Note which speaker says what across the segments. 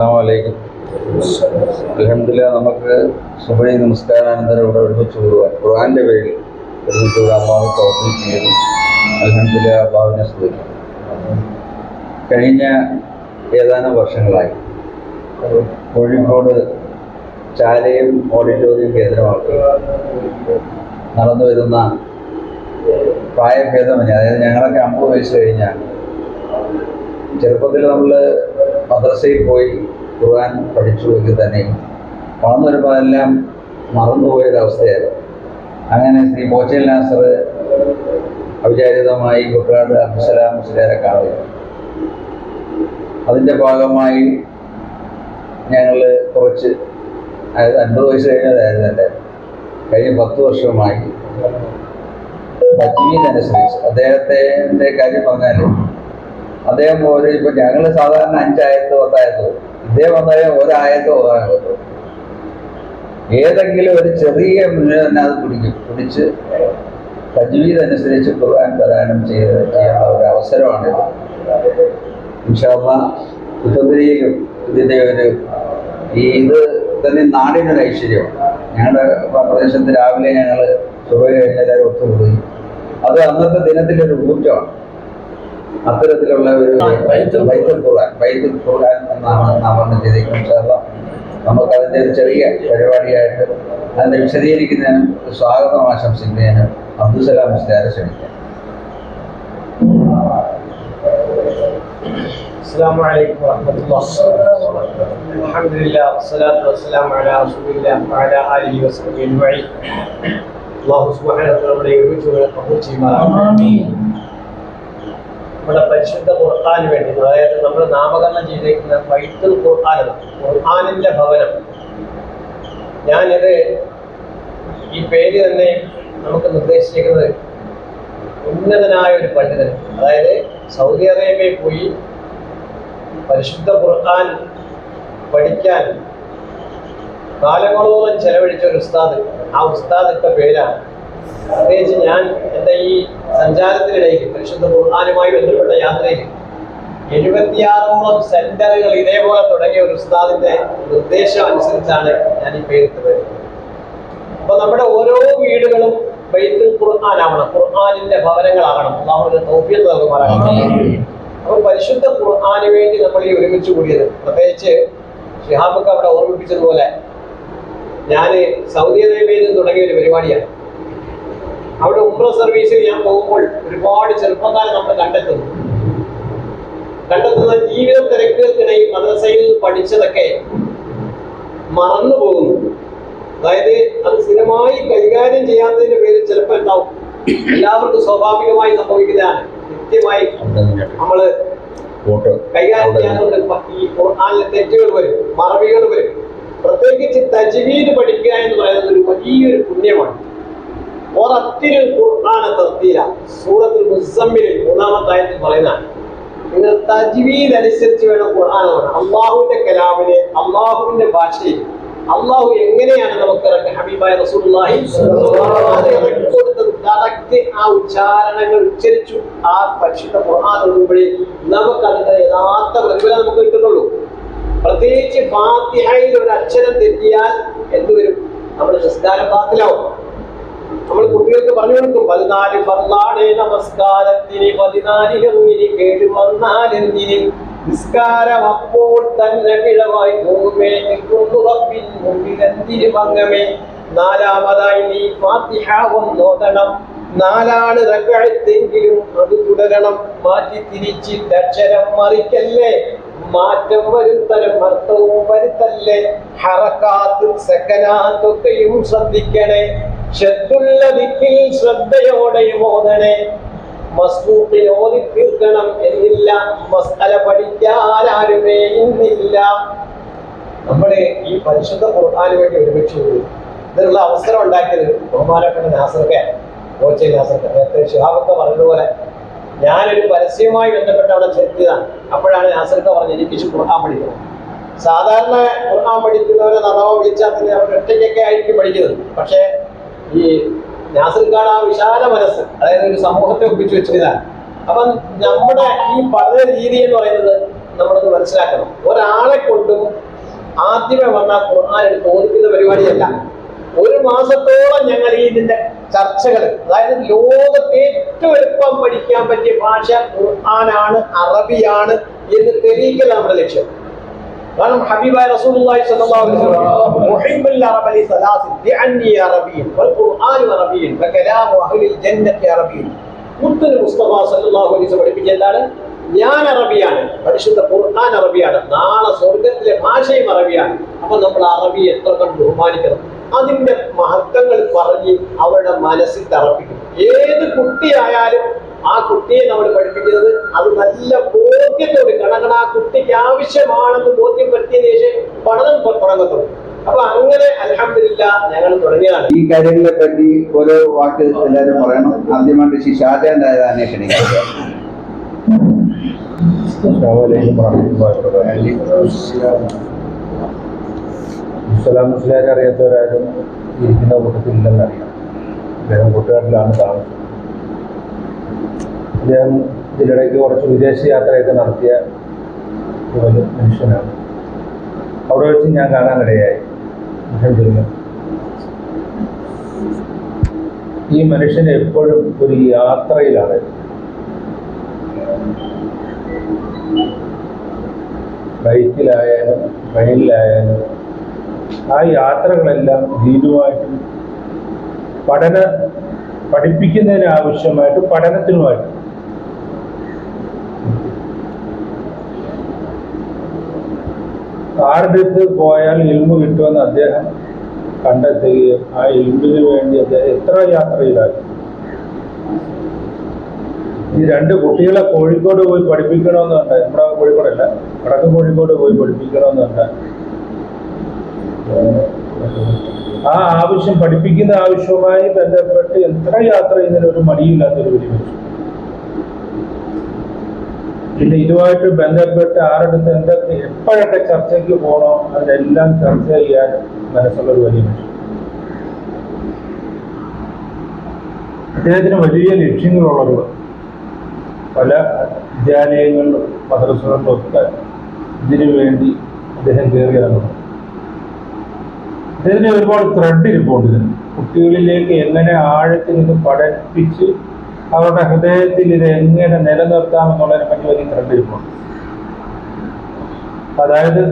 Speaker 1: അസ്സലാമു അൽഹംദുലില്ലാഹ്. നമുക്ക് സുബഹി നമസ്കാരാനന്തരം ഇവിടെ ഒരുമിച്ച് കൂടുവാൻ ഖുർആന്റെ പേരിൽ ഒരുമിച്ച് കൂടാൻ അള്ളാഹു തൗഫീഖ് ചെയ്തു. അൽഹംദുലില്ലാഹ്, അള്ളാഹുവിനെ സ്തുതിക്കും. കഴിഞ്ഞ ഏതാനും വർഷങ്ങളായി കോഴിക്കോട് ചാലയും ഓഡിറ്റോറിയം കേന്ദ്രമാക്കി നടന്നു വരുന്ന പ്രായഭേദമന്യേ, അതായത് ഞങ്ങളൊക്കെ 50 വയസ്സ് കഴിഞ്ഞാൽ ചെറുപ്പത്തിൽ നമ്മൾ മദ്രസയിൽ പോയി ഖുർആൻ പഠിച്ചു എങ്കിൽ തന്നെയും വളർന്നു വരുമ്പോൾ അതെല്ലാം മറന്നുപോയൊരവസ്ഥയായിരുന്നു. അങ്ങനെ ശ്രീ മോച്ചൽ നാസർ അവിചാരിതമായി കുട്ടനാട് അബ്ദുസലാം മുസ്ലിയാരെ കാണുക. അതിൻ്റെ ഭാഗമായി ഞങ്ങൾ കുറച്ച്, അതായത് 50 വയസ്സ് കഴിഞ്ഞതായിരുന്നു എൻ്റെ, കഴിഞ്ഞ 10 വർഷമായി തജ്വീദനുസരിച്ച് അദ്ദേഹത്തിൻ്റെ കാര്യം പറഞ്ഞാൽ, അദ്ദേഹം ഇപ്പം ഞങ്ങൾ സാധാരണ 5 ആയത്ത് 10 ആയത്ത്, ഇദ്ദേഹം വന്നാലും 1 ആയത്ത് 1 ആയത്ത് ഏതെങ്കിലും ഒരു ചെറിയ തന്നെ അത് പിടിച്ച് തജ്വീദ് അനുസരിച്ച് ഖുർആൻ പാരായണം ചെയ്യാനുള്ള ഒരു അവസരമാണിത്. ഇൻഷാ അല്ലാഹ് ഉത്തരയിലും ഇതിൻ്റെ ഇത് തന്നെ നാടിനൊരു ഐശ്വര്യമാണ്. ഞങ്ങളുടെ പ്രദേശത്ത് രാവിലെ ഞങ്ങൾ സുബഹി കഴിഞ്ഞ് എല്ലാവരും ഒത്തുകൂടി. അത് അന്നത്തെ ദിനത്തിൻ്റെ ഒരു ഊർജ്ജമാണ്. അത്തരത്തിലുള്ള ഒരു ബൈത്തുൽ ഖുർആൻ എന്നാണ് നാമകരണം ചെയ്തിരിക്കുന്നത്. നമുക്കതിൻ്റെ ഒരു ചെറിയ പരിപാടിയായിട്ട് അതിനെ വിശദീകരിക്കുന്നതിനും സ്വാഗതം ആശംസിക്കുന്നതിനും അബ്ദുസലാം മുസ്ലിയാരെ ക്ഷണിക്കാം.
Speaker 2: അസ്സലാമു അലൈക്കും വറഹ്മത്തുള്ളാഹി. അൽഹംദുലില്ലാഹ് വസ്സലാത്തു വസ്സലാമു അലാ റസൂലില്ലാഹി വഅലാ ആലിഹി വസഹ്ബിഹി അജ്മഈൻ. അല്ലാഹു സുബ്ഹാനഹു വ തആല ഒരുമിച്ച് കബൂൽ ചെയ്യുമാറാകട്ടെ. നമ്മുടെ പരിശുദ്ധ ഖുർആന് വേണ്ടി, അതായത് നമ്മൾ നാമകരണം ചെയ്തിരിക്കുന്ന ബൈത്തുൽ ഖുർആൻ, ഖുർആനിന്റെ ഭവനം. ഞാനിത് ഈ പേര് തന്നെ നമുക്ക് നിർദ്ദേശിക്കുന്നത് ഉന്നതനായ ഒരു പണ്ഡിതൻ, അതായത് സൗദി അറേബ്യയിൽ പോയി പരിശുദ്ധ ഖുർആൻ പഠിക്കാൻ കാലങ്ങളോളം ചെലവഴിച്ച ഒരു ഉസ്താദ്. ആ ഉസ്താദിന്റെ പേരാണ്. പ്രത്യേകിച്ച് ഞാൻ എൻ്റെ ഈ സഞ്ചാരത്തിനിടയിൽ പരിശുദ്ധ ഖുർആനുമായി ബന്ധപ്പെട്ട യാത്രയിൽ 76ഓളം സെന്ററുകൾ ഇതേപോലെ തുടങ്ങിയ ഒരു ഉസ്താദിന്റെ നിർദ്ദേശം അനുസരിച്ചാണ് ഞാൻ ഈ പേരിട്ട് വരുന്നത്. അപ്പൊ നമ്മുടെ ഓരോ വീടുകളും ബൈത്തുൽ ഖുർആൻ ആവണം, ഖുർആനിന്റെ ഭവനങ്ങളാകണം. അല്ലാഹുവിന്റെ തൗഫീഖ് നൽകുമാറാകട്ടെ. അപ്പൊ പരിശുദ്ധ ഖുർആന് വേണ്ടി നമ്മൾ ഈ ഒരുമിച്ച് കൂടിയത്, പ്രത്യേകിച്ച് ഷിഹാബൊക്കെ അവിടെ ഓർമ്മിപ്പിച്ചതുപോലെ, ഞാൻ സൗദി അറേബ്യയിൽ നിന്ന് തുടങ്ങിയ ഒരു പരിപാടിയാണ്. അവിടെ ഉംറ സർവീസിൽ ഞാൻ പോകുമ്പോൾ ഒരുപാട് ചെറുപ്പക്കാരെ നമ്മൾ കണ്ടെത്തുന്ന ജീവിത തിരക്കുകൾക്കിടയിൽ മദ്രസയിൽ പഠിച്ചതൊക്കെ മറന്നു പോകുന്നു. അതായത് അത് സ്ഥിരമായി കൈകാര്യം ചെയ്യാത്തതിന്റെ പേരിൽ ചിലപ്പോൾ ഉണ്ടാവും. എല്ലാവർക്കും സ്വാഭാവികമായി സംഭവിക്കുന്നതാണ്. കൃത്യമായി നമ്മള് കൈകാര്യം ചെയ്യാത്തതുകൊണ്ട് ഈ ഖുർആനിലെ തെറ്റുകൾ വരും, മറവികൾ വരും. പ്രത്യേകിച്ച് തജ്വീദ് പഠിക്കുക എന്ന് പറയുന്നത് ഒരു വലിയൊരു പുണ്യമാണ്. ഒരത്തിരിൽ ഖുർആന തർത്തീല, സൂറത്തുൽ മുസമ്മിലിൽ 3-ാമത്തെ ആയത്തിൽ പറയുന്നതാണ്. നിങ്ങൾ തജ്വീദ് അനുസരിച്ച് വേണം ഖുർആൻ കാണാൻ. അള്ളാഹുവിന്റെ കലാമിനെ, അള്ളാഹുവിന്റെ ഭാഷയിൽ അള്ളാഹു എങ്ങനെയാണ് നമുക്ക് ഹബീബായ റസൂലുള്ളാഹി കൊടുത്തത്, കറക്റ്റ് ആ ഉച്ചാരണങ്ങൾ ഉച്ചരിച്ചു ആ പരിശുദ്ധ ഖുർആൻ ഒഴുകുമ്പോഴേ നമുക്ക് അതിന്റെ യഥാർത്ഥ പ്രതിഫലം നമുക്ക് കിട്ടുന്നുള്ളൂ. പ്രത്യേകിച്ച് ഫാത്തിഹയിൽ ഒരു അക്ഷരം തെറ്റിയാൽ എന്തുവരും? നമ്മുടെ നിസ്കാരം ബാത്തിലാവും. നമ്മൾ കുട്ടികൾക്ക് പറഞ്ഞു കൊടുക്കും, 14 ഫർളാണ് നമസ്കാരത്തിന്, 14 കേട് വന്നാലെന്തിന്, നിസ്കാരം അപ്പോൾ തന്നെ പിഴവായി പോകുമേ, റബ്ബിൻ മുമ്പിലെന്തിന് ഭംഗമേ. 4-മതായി നീ ഫാത്തിഹ ഓതണം, 4 റക്അത്തെങ്കിലും അത് തുടരണം. മാറ്റി തിരിച്ചിട്ട് അക്ഷരം മറിക്കല്ലേ, മാറ്റം വരുത്തരം അർത്ഥവും വരുത്തല്ലേ. ഹറക്കാത്ത് സക്കനാത്തൊക്കെയും ശ്രദ്ധിക്കണേ, ഷദ്ദുള്ള ദിക്കിൽ ശ്രദ്ധയോടെയും ഓതണേ. മസ്ബൂഖിൽ ഓതി തീർക്കണം എന്നില്ല, മസ്അല പഠിക്കാനാരുമേ ഇന്നില്ല. നമ്മുടെ ഈ പരിശുദ്ധ ഖുർആന് വേണ്ടി ഒരുമിച്ച് കൂടി ഇതിനുള്ള അവസരം ഉണ്ടാക്കിയത് ബഹുമാനപ്പെട്ട നാസർക്കെ, മോച്ചൽ നാസർക്കെ, നേരത്തെ ഷിഹാബൊക്കെ പറഞ്ഞതുപോലെ ഞാനൊരു പരസ്യവുമായി ബന്ധപ്പെട്ട് അവിടെ ചെത്തിയതാണ്. അപ്പോഴാണ് നാസർക്ക പറഞ്ഞത് എനിക്ക് ഖുർആൻ പഠിക്കണം. സാധാരണ ഖുർആൻ പഠിക്കുന്നവരെ നന്നാവോ വിളിച്ചാൽ തന്നെ അവർ ഒറ്റയ്ക്കൊക്കെ ആയിരിക്കും പഠിക്കുന്നത്. പക്ഷേ ഈ നാസർക്കാട് ആ വിശാല മനസ്സ്, അതായത് ഒരു സമൂഹത്തെ ഒപ്പിച്ചു വെച്ചതാണ്. അപ്പം നമ്മുടെ ഈ പഠന രീതി എന്ന് പറയുന്നത് നമ്മളത് മനസ്സിലാക്കണം. ഒരാളെ കൊണ്ടും ആദ്യമേ വന്ന ഖുർആൻ എടുത്ത് ഓദിക്കുന്ന പരിപാടിയല്ല. ഒരു മാസത്തോളം ഞങ്ങൾ ഇതിന്റെ ചർച്ചകൾ, അതായത് ലോകത്ത് ഏറ്റവും എളുപ്പം പഠിക്കാൻ പറ്റിയ ഭാഷ ഖുർആനാണ്, അറബിയാണ് എന്ന് തെളിയിക്കൽ നമ്മുടെ ലക്ഷ്യം. കാരണം ഹബീബായ റസൂലുള്ളാഹി സ്വല്ലല്ലാഹു അലൈഹി വസല്ലം മുഹിബ്ബുൽ അറബി സലാസിൻ ബിഅന്നി അറബിയ്യൻ വൽ ഖുർആനു അറബിയ്യൻ വകലാമു അഹ്ലിൽ ജന്നത്തി അറബിയ്യൻ. മുത്തനബി മുസ്തഫ സ്വല്ലല്ലാഹു അലൈഹി വസല്ലം പഠിപ്പിച്ച എന്താണ്? ഞാൻ അറബിയാണ്, പരിശുദ്ധ ഖുർആൻ അറബിയാണ്, നാളെ സ്വർഗത്തിലെ ഭാഷയും അറബിയാണ്. അപ്പൊ നമ്മൾ അറബി എത്ര കണ്ട് ബഹുമാനിക്കണം, അതിന്റെ മഹത്വങ്ങൾ പറഞ്ഞ് അവരുടെ മനസ്സിൽ തറപ്പിക്കും. ഏത് കുട്ടിയായാലും ആ കുട്ടിയെ നമ്മൾ പഠിപ്പിക്കുന്നത് അത് നല്ല ബോധ്യത്തോട്, കാരണം ആ കുട്ടിക്ക് ആവശ്യമാണെന്ന് ബോധ്യപ്പെടുത്തിയതിനു ശേഷം പഠനം തുടങ്ങത്തുള്ളൂ. അപ്പൊ അങ്ങനെ അൽഹംദുലില്ലാ ഞങ്ങൾ തുടങ്ങിയതാണ്.
Speaker 1: ഈ കാര്യങ്ങളെ പറ്റി ഓരോ വാക്ക് എല്ലാവരും പറയണം. ആദ്യമായിട്ട് ഷാജാൻ രാജാനെ ക്ഷണിക്കാം.
Speaker 3: മുസ്ലിം അറിയാത്തവരാരും ഇരിക്കുന്ന കൂട്ടത്തിലില്ലെന്നറിയാം. അദ്ദേഹം കൂട്ടുകാരിലാണ് താമസം. അദ്ദേഹം ഇതിനിടയ്ക്ക് കുറച്ച് വിദേശ യാത്രയൊക്കെ നടത്തിയ ഒരു മനുഷ്യനാണ്. അവിടെ വെച്ച് ഞാൻ കാണാനിടയായി. ഈ മനുഷ്യൻ എപ്പോഴും ഒരു യാത്രയിലാണ്. ബൈക്കിലായാലും ട്രെയിനിലായാലും ആ യാത്രകളെല്ലാം ദീനുമായിട്ടും പഠിപ്പിക്കുന്നതിന് ആവശ്യമായിട്ട് പഠനത്തിനുമായിട്ട് ആരുടെ അടുത്ത് പോയാൽ ഇൽമു കിട്ടുമെന്ന് അദ്ദേഹം കണ്ടെത്തുകയും ആ ഇൽമിന് വേണ്ടി അദ്ദേഹം എത്ര യാത്രയിലായി. ഈ രണ്ട് കുട്ടികളെ കോഴിക്കോട് പോയി പഠിപ്പിക്കണമെന്നുണ്ട്. നമ്മുടെ കോഴിക്കോടല്ല, വടക്ക് കോഴിക്കോട് പോയി പഠിപ്പിക്കണമെന്നുണ്ട്. ആ ആവശ്യം, പഠിപ്പിക്കുന്ന ആവശ്യവുമായി ബന്ധപ്പെട്ട് എത്ര യാത്ര ചെയ്യുന്നതിനൊരു മടിയില്ലാത്തൊരു വലിയ മനുഷ്യൻ. പിന്നെ ഇതുമായിട്ട് ബന്ധപ്പെട്ട് ആരുടെ എന്തൊക്കെ എപ്പോഴൊക്കെ ചർച്ചയ്ക്ക് പോകണോ അതിനെല്ലാം ചർച്ച ചെയ്യാൻ മനസ്സുള്ള ഒരു വലിയ മനുഷ്യൻ. അദ്ദേഹത്തിന് വലിയ ലക്ഷ്യങ്ങളുള്ളവർ, പല വിദ്യാലയങ്ങളിലും മദ്രസകളിലും ഒക്കെ ഇതിനു വേണ്ടി അദ്ദേഹം കയറിയാണ്. അദ്ദേഹത്തിന് ഒരുപാട് ത്രെഡ് ഇരിപ്പുണ്ട്. കുട്ടികളിലേക്ക് എങ്ങനെ ആഴത്തിൽ ഇത് പഠിപ്പിച്ച് അവരുടെ ഹൃദയത്തിൽ ഇത് എങ്ങനെ നിലനിർത്താമെന്നുള്ളതിനെ പറ്റി വലിയ ത്രെഡ് ഇരിപ്പുണ്ട്. അതായത്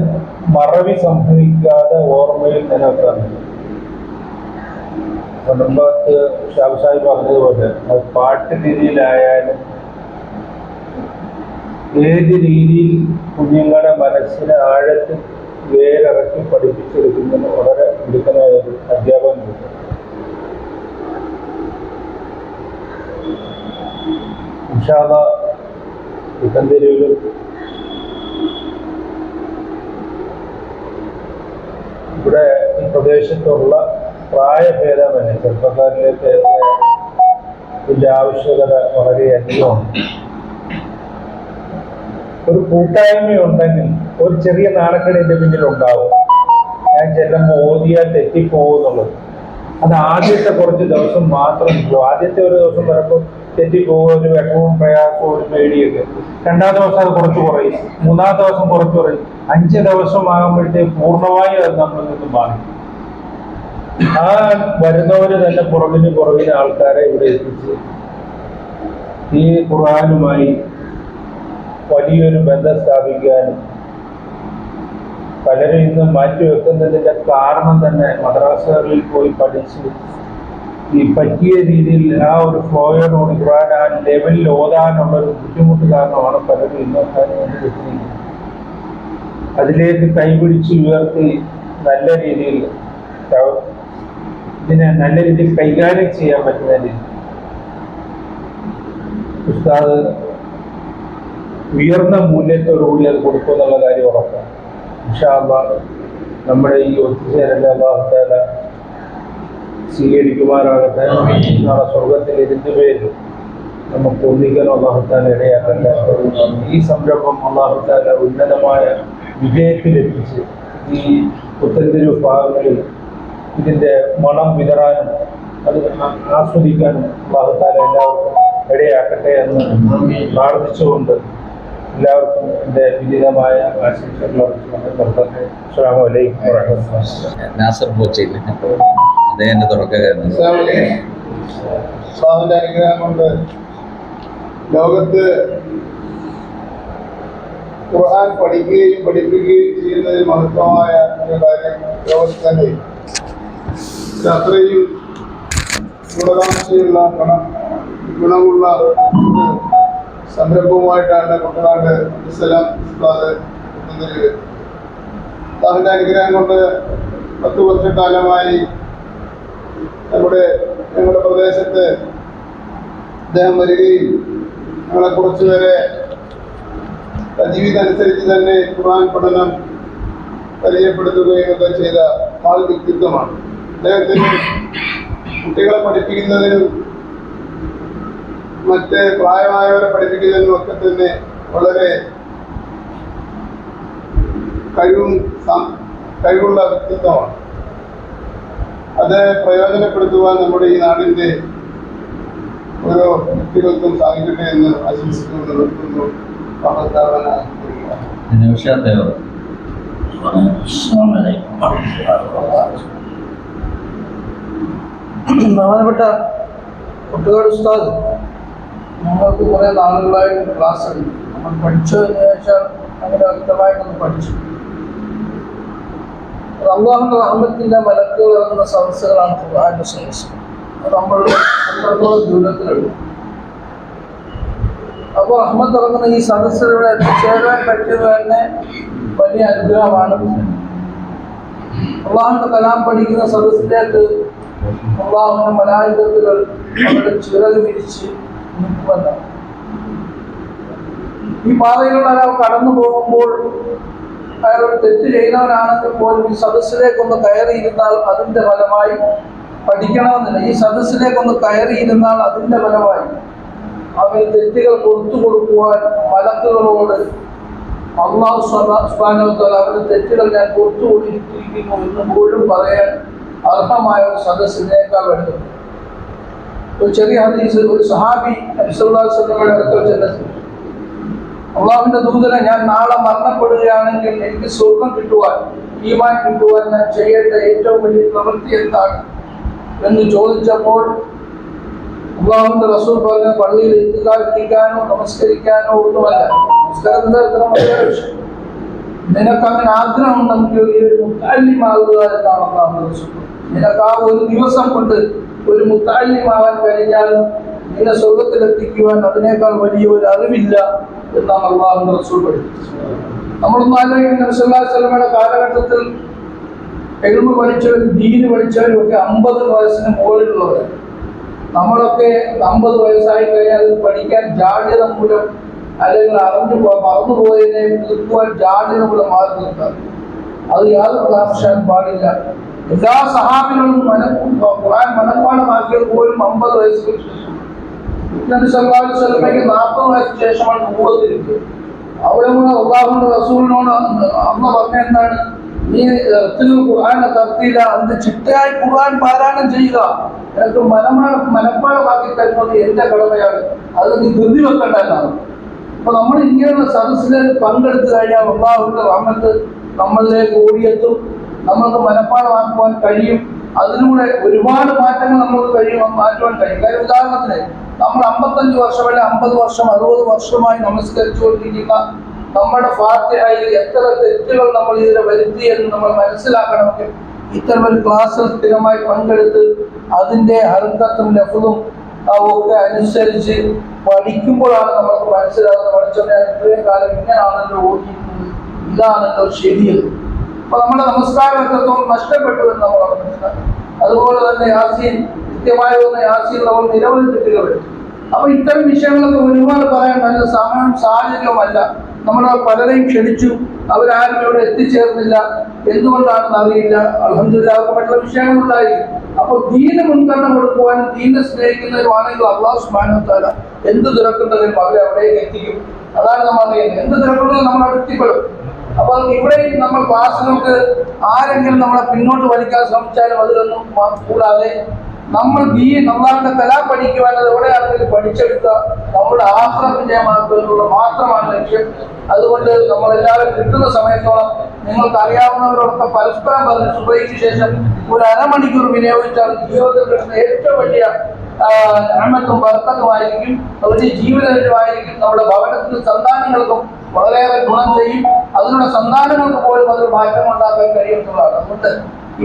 Speaker 3: മറവി സംഭവിക്കാതെ ഓർമ്മയിൽ നിലനിർത്താൻ. മുമ്പത്ത് ഷാബ് പറഞ്ഞതുപോലെ അത് പാട്ട് രീതിയിലായാലും ഏത് രീതിയിൽ കുഞ്ഞുങ്ങളുടെ മനസ്സിനെ ആഴത്തിൽ വേരിറക്കി പഠിപ്പിച്ചെടുക്കുന്നതിന് വളരെ മിടുക്കനായ ഒരു അധ്യാപകൻ കിട്ടും. ഇൻഷാ അല്ലാഹ് ഇക്കന്തേരിയിലും ഇവിടെ ഈ പ്രദേശത്തുള്ള പ്രായഭേദമല്ല, ചെറുപ്പക്കാരിലേക്ക് ഇതിൻ്റെ ആവശ്യകത വളരെയധികമാണ്. ഒരു കൂട്ടായ്മയുണ്ടെങ്കിൽ ഒരു ചെറിയ നാണക്കേട് എൻ്റെ പിന്നിലുണ്ടാവും. ഞാൻ ചെല്ലുമ്പോൾ ഓതിയാൽ തെറ്റിപ്പോകുന്നുള്ളത്. അത് ആദ്യത്തെ കുറച്ച് ദിവസം മാത്രം ഉള്ളൂ. ആദ്യത്തെ ഒരു ദിവസം വരുമ്പോൾ തെറ്റിപ്പോകും, ഒരു വിഷമവും പ്രയാസവും ഒരു പേടിയൊക്കെ. രണ്ടാം ദിവസം അത് കുറച്ച് കുറയും, മൂന്നാം ദിവസം കുറച്ച് കുറയും, 5 ദിവസം ആകുമ്പോഴത്തേക്ക് പൂർണ്ണമായും അത് നമ്മളിൽ നിന്ന് മാറി. ആ വരുന്നവര് തന്നെ പുറകിന് ആൾക്കാരെ ഇവിടെ എത്തിച്ച് ഈ ഖുർആനുമായി വലിയൊരു ബന്ധം സ്ഥാപിക്കാനും പലരും ഇന്ന് മാറ്റിവെക്കുന്നതിന്റെ കാരണം തന്നെ മദ്രസകളിൽ പോയി പഠിച്ച് ഈ പറ്റിയ രീതിയിൽ ആ ഒരു ഫ്ലോയോടുകൂടി ഖുർആൻ ആ ലെവലിൽ ഓതാനുള്ള ഒരു ബുദ്ധിമുട്ട് കാരണമാണ് പലരും ഇന്നത്തെ എത്തിയിരിക്കുന്നത്. അതിലേക്ക് കൈപിടിച്ച് ഉയർത്തി നല്ല രീതിയിൽ ഇതിനെ നല്ല രീതിയിൽ കൈകാര്യം ചെയ്യാൻ പറ്റുന്ന രീതി ഉസ്താദ് ഉയർന്ന മൂല്യത്തോടുകൂടി അത് കൊടുക്കുമെന്നുള്ള കാര്യം ഉറപ്പാണ്. ഇൻഷാ അല്ലാഹ് നമ്മുടെ ഈ ഒത്തുചേരൽ അല്ലാഹു തആല സ്വീകരിക്കുമാറാകട്ടെ. നാളെ സ്വർഗത്തിൽ ഇതിന്റെ പേരിൽ നമുക്ക് ഒന്നിക്കാൻ അല്ലാഹു തആല ഇടയാക്കട്ടെ. ഈ സംരംഭം അല്ലാഹു തആല ഉന്നതമായ വിജയത്തിലെത്തിച്ച് ഈ പുത്തൻതെരു ഭാഗങ്ങളിൽ ഇതിന്റെ മണം വിതറാനും അത് ആസ്വദിക്കാനും അല്ലാഹു തആല എല്ലാവർക്കും ഇടയാക്കട്ടെ എന്ന് പ്രാർത്ഥിച്ചുകൊണ്ട് എല്ലാവർക്കും എൻ്റെ വിനീതമായ ആശംസകൾ നിർത്തട്ടെ. അസ്സലാമു അലൈക്കും വറഹ്മത്തുള്ളാഹി.
Speaker 1: നാസർ പൂച്ചയിൽ അദ്ദേഹം തുടക്കമായിരുന്നു.
Speaker 4: സ്വാമിന്റെ അനുഗ്രഹം കൊണ്ട് ലോകത്ത് ഖുർആൻ പഠിക്കുകയും പഠിപ്പിക്കുകയും ചെയ്യുന്നതിൽ മഹത്വമായ ഒരു കാര്യം ലോകത്ത് തന്നെ അത്രയും ഗുണകാംക്ഷയുള്ള ഗുണമുള്ള ഒരു സംരംഭവുമായിട്ടാണ് കുട്ടനാട് അബ്ദുസ്സലാം ഉസ്താദ് എത്തുന്നത്. ഉസ്താദിന്റെ അനുഗ്രഹം കൊണ്ട് 10 വർഷക്കാലമായി ഞങ്ങളുടെ പ്രദേശത്ത് അദ്ദേഹം വരികയും ഞങ്ങളെ കുറച്ചുപേരെ ജീവിതമനുസരിച്ച് തന്നെ ഖുർആൻ പഠനം പരിചയപ്പെടുത്തുകയും ഒക്കെ ചെയ്ത ആൾ വ്യക്തിത്വമാണ്. അദ്ദേഹത്തിന് കുട്ടികളെ പഠിപ്പിക്കുന്നതിനും മറ്റ് പ്രായമായവരെ പഠിപ്പിക്കുന്നതിനും ഒക്കെ തന്നെ വളരെ കഴിവുള്ള വ്യക്തിത്വമാണ്. അത് പ്രയോജനപ്പെടുത്തുവാൻ നമ്മുടെ ഈ നാടിൻ്റെ ഓരോ വ്യക്തികൾക്കും സാധിക്കട്ടെ എന്ന് ആശംസിച്ചുകൊണ്ട് നിർത്തുന്നു.
Speaker 5: ബഹുമാനപ്പെട്ട കുട്ടികളുടെ ഉസ്താദ്, ഞങ്ങൾക്ക് കുറേ നാളുകളായിട്ട് ക്ലാസ് എടുക്കും. നമ്മൾ പഠിച്ചതെന്ന് ചോദിച്ചാൽ അങ്ങനെ വ്യക്തമായിട്ടൊന്ന് പഠിച്ചു. അല്ലാഹുവിന്റെ റഹ്മത്തിന്റെ മലക്കുകൾ ഇറങ്ങുന്ന സദസ്സുകളാണ് ഖുർആന്റെ സദസ്സ്. അത് നമ്മൾ എത്രത്തോളം ദൂരത്തിലുണ്ട്. അപ്പോൾ റഹ്മത്ത് ഇറങ്ങുന്ന ഈ സദസ്സിലൂടെ എത്തിച്ചേരാൻ പറ്റിയത് തന്നെ വലിയ അനുഗ്രഹമാണ്. അല്ലാഹുവിന്റെ കലാം പഠിക്കുന്ന സദസ്സിലേക്ക് അല്ലാഹുവിന്റെ മലായികത്തുകൾ അവരുടെ ചിറക് വിരിച്ച് നിൽക്കുമെന്നാണ്. ഈ പാതയിലൂടെ ഒരാൾ കടന്നു പോകുമ്പോൾ അയാൾ ഒരു തെറ്റ് ചെയ്യുന്നവനാണെങ്കിൽ പോലും ഈ സദസ്സിലേക്കൊന്ന് കയറിയിരുന്നാൽ അതിൻ്റെ ഫലമായി പഠിക്കണമെന്നില്ല. ഈ സദസ്സിലേക്കൊന്ന് കയറിയിരുന്നാൽ അതിൻ്റെ ഫലമായി അവൻ തെറ്റുകൾ കൊടുത്തു കൊടുക്കുവാൻ മലക്കുകളോട് അല്ലാഹു സുബ്ഹാനഹു വ തആല അവരുടെ തെറ്റുകൾ ഞാൻ കൊടുത്തു കൊടുത്തിരിക്കുന്നു എന്ന് പോലും പറയാൻ അർഹമായ ഒരു സദസ്സിനേക്കാൾ വേണ്ടത്. ഒരു ചെറിയ ഹദീസ്, ഒരു സഹാബി നബി സല്ലല്ലാഹു അലൈഹി വസല്ലമയുടെ അടുക്കൽ ചെന്നെത്തി, അള്ളാഹുവിന്റെ ദൂതനെ, ഞാൻ നാളെ മരണപ്പെടുകയാണെങ്കിൽ എനിക്ക് സ്വർഗം കിട്ടുവാൻ, ഈമാൻ കിട്ടുവാൻ ഞാൻ ചെയ്യേണ്ട ഏറ്റവും വലിയ പ്രവൃത്തി എന്താണ് എന്ന് ചോദിച്ചപ്പോൾ അള്ളാഹുവിന്റെ റസൂൽ പറഞ്ഞ പള്ളിയിൽ എത്തിക്കാനോ നമസ്കരിക്കാനോ ഒന്നുമല്ല. നമസ്കാരം നിനക്കങ്ങനെ ആഗ്രഹമുണ്ടെങ്കിൽ ഈ ഒരു മുത്തഅല്ലിമാകുക എന്നാണ് അള്ളാഹുവിന്റെ റസൂൽ. നിനക്ക് ആ ഒരു ദിവസം കൊണ്ട് ഒരു മുത്തഅല്ലിമാവാൻ കഴിഞ്ഞാൽ നിന്നെ സ്വർഗത്തിലെത്തിക്കുവാൻ അതിനേക്കാൾ വലിയ ഒരു അറിവില്ല എന്നാണ് അള്ളാഹുവിന്റെ റസൂൽ പഠിപ്പിച്ചത്. നമ്മളൊന്നും ആലോചിക്കുന്ന നബി സല്ലല്ലാഹു അലൈഹി വസല്ലമയുടെ കാലഘട്ടത്തിൽ ഇൽമു പഠിച്ചവരും ദീന് പഠിച്ചവരും ഒക്കെ 50 വയസ്സിന് മുകളിലുള്ളവരാണ്. നമ്മളൊക്കെ 50 വയസ്സായി കഴിഞ്ഞാൽ അത് പഠിക്കാൻ ജാള്യത മൂലം അല്ലെങ്കിൽ മറന്നുപോയതിനെ പുതുക്കുവാൻ ജാള്യത മൂലം മാറി നിൽക്കാം. അത് യാതൊരു കാരണവശാലും പാടില്ല. എല്ലാ സഹാബികളും ഖുർആൻ മനഃപ്പാഠമാക്കിയത് പോലും 50 വയസ്സിന് ശേഷം. നബി സല്ലല്ലാഹു അലൈഹി വസല്ലമയ്ക്ക് 40 വയസ്സിന് ശേഷമാണ് നബുവത്തിലെത്തിയത്. അവിടെ കൂടെ അല്ലാഹുവിന്റെ റസൂലിനോട് അമ്മ പറഞ്ഞ എന്താണ്, നീ ഖുർആനെ തർത്തിയില്ല, അതിന്റെ ചിട്ടയായി ഖുർആൻ പാരായണം ചെയ്യുക, എനിക്ക് മനഃപ്പാഠമാക്കി തരുന്നത് എന്റെ കടമയാണ്, അത് നീ ധൃതി വെക്കണ്ട എന്നാണ്. അപ്പൊ നമ്മൾ ഇങ്ങനെയുള്ള സദസ്സിലേക്ക് പങ്കെടുത്തു കഴിഞ്ഞാൽ അല്ലാഹുവിന്റെ റഹ്മത്ത് നമ്മളിലേക്ക് ഓടിയെത്തും, നമ്മൾക്ക് മനഃപ്പാഠമാക്കുവാൻ കഴിയും. അതിലൂടെ ഒരുപാട് മാറ്റങ്ങൾ നമ്മൾക്ക് മാറ്റുവാൻ കഴിയും. കാര്യം ഉദാഹരണത്തിന് നമ്മൾ 55 വർഷം അല്ലെ 50 വർഷം 60 വർഷമായി നമസ്കരിച്ചുകൊണ്ടിരിക്കുന്ന നമ്മുടെ ഫാത്തിഹയിൽ എത്ര തെറ്റുകൾ നമ്മൾ ഇതിനെ വരുത്തി എന്ന് നമ്മൾ മനസ്സിലാക്കണമെങ്കിൽ ഇത്തരം ഒരു ക്ലാസ്സിൽ സ്ഥിരമായി പങ്കെടുത്ത് അതിൻ്റെ ഹർക്കത്തും ലഫ്ളും ഒക്കെ അനുസരിച്ച് പഠിക്കുമ്പോഴാണ് നമുക്ക് മനസ്സിലാകുന്നത്, പഠിച്ചോനെ ഇത്രയും കാലം ഇങ്ങനെയാണല്ലോ ഓടിയിരുന്നത്, ഇതാണല്ലോ ശരിയത്. അപ്പൊ നമ്മുടെ നമസ്കാരം എത്രത്തോളം നഷ്ടപ്പെട്ടു എന്ന് നമ്മൾ മനസ്സിലാക്കും. അതുപോലെ തന്നെ യാസീൻ, കൃത്യമായി വന്ന യാസീൻ നമ്മൾ നിരവധി തെറ്റുകൾ വരും. അപ്പൊ ഇത്തരം വിഷയങ്ങളൊക്കെ ഒരുപാട് പറയാൻ നല്ല സമയവും സാഹചര്യവുമല്ല. നമ്മൾ പലരെയും ക്ഷണിച്ചു, അവരാരും ഇവിടെ എത്തിച്ചേർന്നില്ല, എന്തുകൊണ്ടാണെന്ന് അറിയില്ല. അൽഹംദുലില്ലാഹ് അവർക്ക് മറ്റുള്ള വിഷയങ്ങളുണ്ടായിരിക്കും. അപ്പൊ ദീന് മുൻഗണന കൊടുക്കുവാനും ദീനെ സ്നേഹിക്കുന്നവരുമാണെങ്കിൽ അല്ലാഹു സുബ്ഹാനഹു വ തആല എന്ത് തിരക്കുണ്ടെങ്കിലും അവരെ അവിടേക്ക് എത്തിക്കും. അതാണ് നമ്മൾ അറിയുന്നത്. എന്ത് തിരക്കുണ്ടെങ്കിലും നമ്മൾ അവിടെ എത്തിപ്പെടും. അപ്പൊ ഇവിടെയും നമ്മൾ ക്ലാസ്സുകൾക്ക് ആരെങ്കിലും നമ്മളെ പിന്നോട്ട് വലിക്കാൻ ശ്രമിച്ചാലും അതിലൊന്നും കൂടാതെ നമ്മൾ അള്ളാഹുവിന്റെ കലാം പഠിക്കുവാൻ അത് എവിടെയാണെങ്കിലും പഠിച്ചെടുക്കുക, നമ്മുടെ ആഖിറത്ത് വിജയമാക്കുക എന്നുള്ളത് മാത്രമാണ് ലക്ഷ്യം. അതുകൊണ്ട് നമ്മളെല്ലാവരും കിട്ടുന്ന സമയത്തോളം നിങ്ങൾക്ക് അറിയാവുന്നവരോടൊക്കെ പരസ്പരം പറഞ്ഞ് സുബഹിക്ക് ശേഷം ഒരു അരമണിക്കൂർ വിനിയോഗിച്ചാൽ ജീവിതത്തിൽ കിട്ടുന്ന ഏറ്റവും വലിയ അഹമ്മത്തും ബർക്കത്തുമായിരിക്കും, അവരുടെ ജീവിതമായിരിക്കും, നമ്മുടെ ഭവനത്തിനും സന്താനങ്ങൾക്കും വളരെയേറെ ഗുണം ചെയ്യും. അതിലൂടെ സന്താനങ്ങൾക്ക് പോലും അതൊരു മാറ്റം ഉണ്ടാക്കാൻ കഴിയുന്നതാണ്. അതുകൊണ്ട്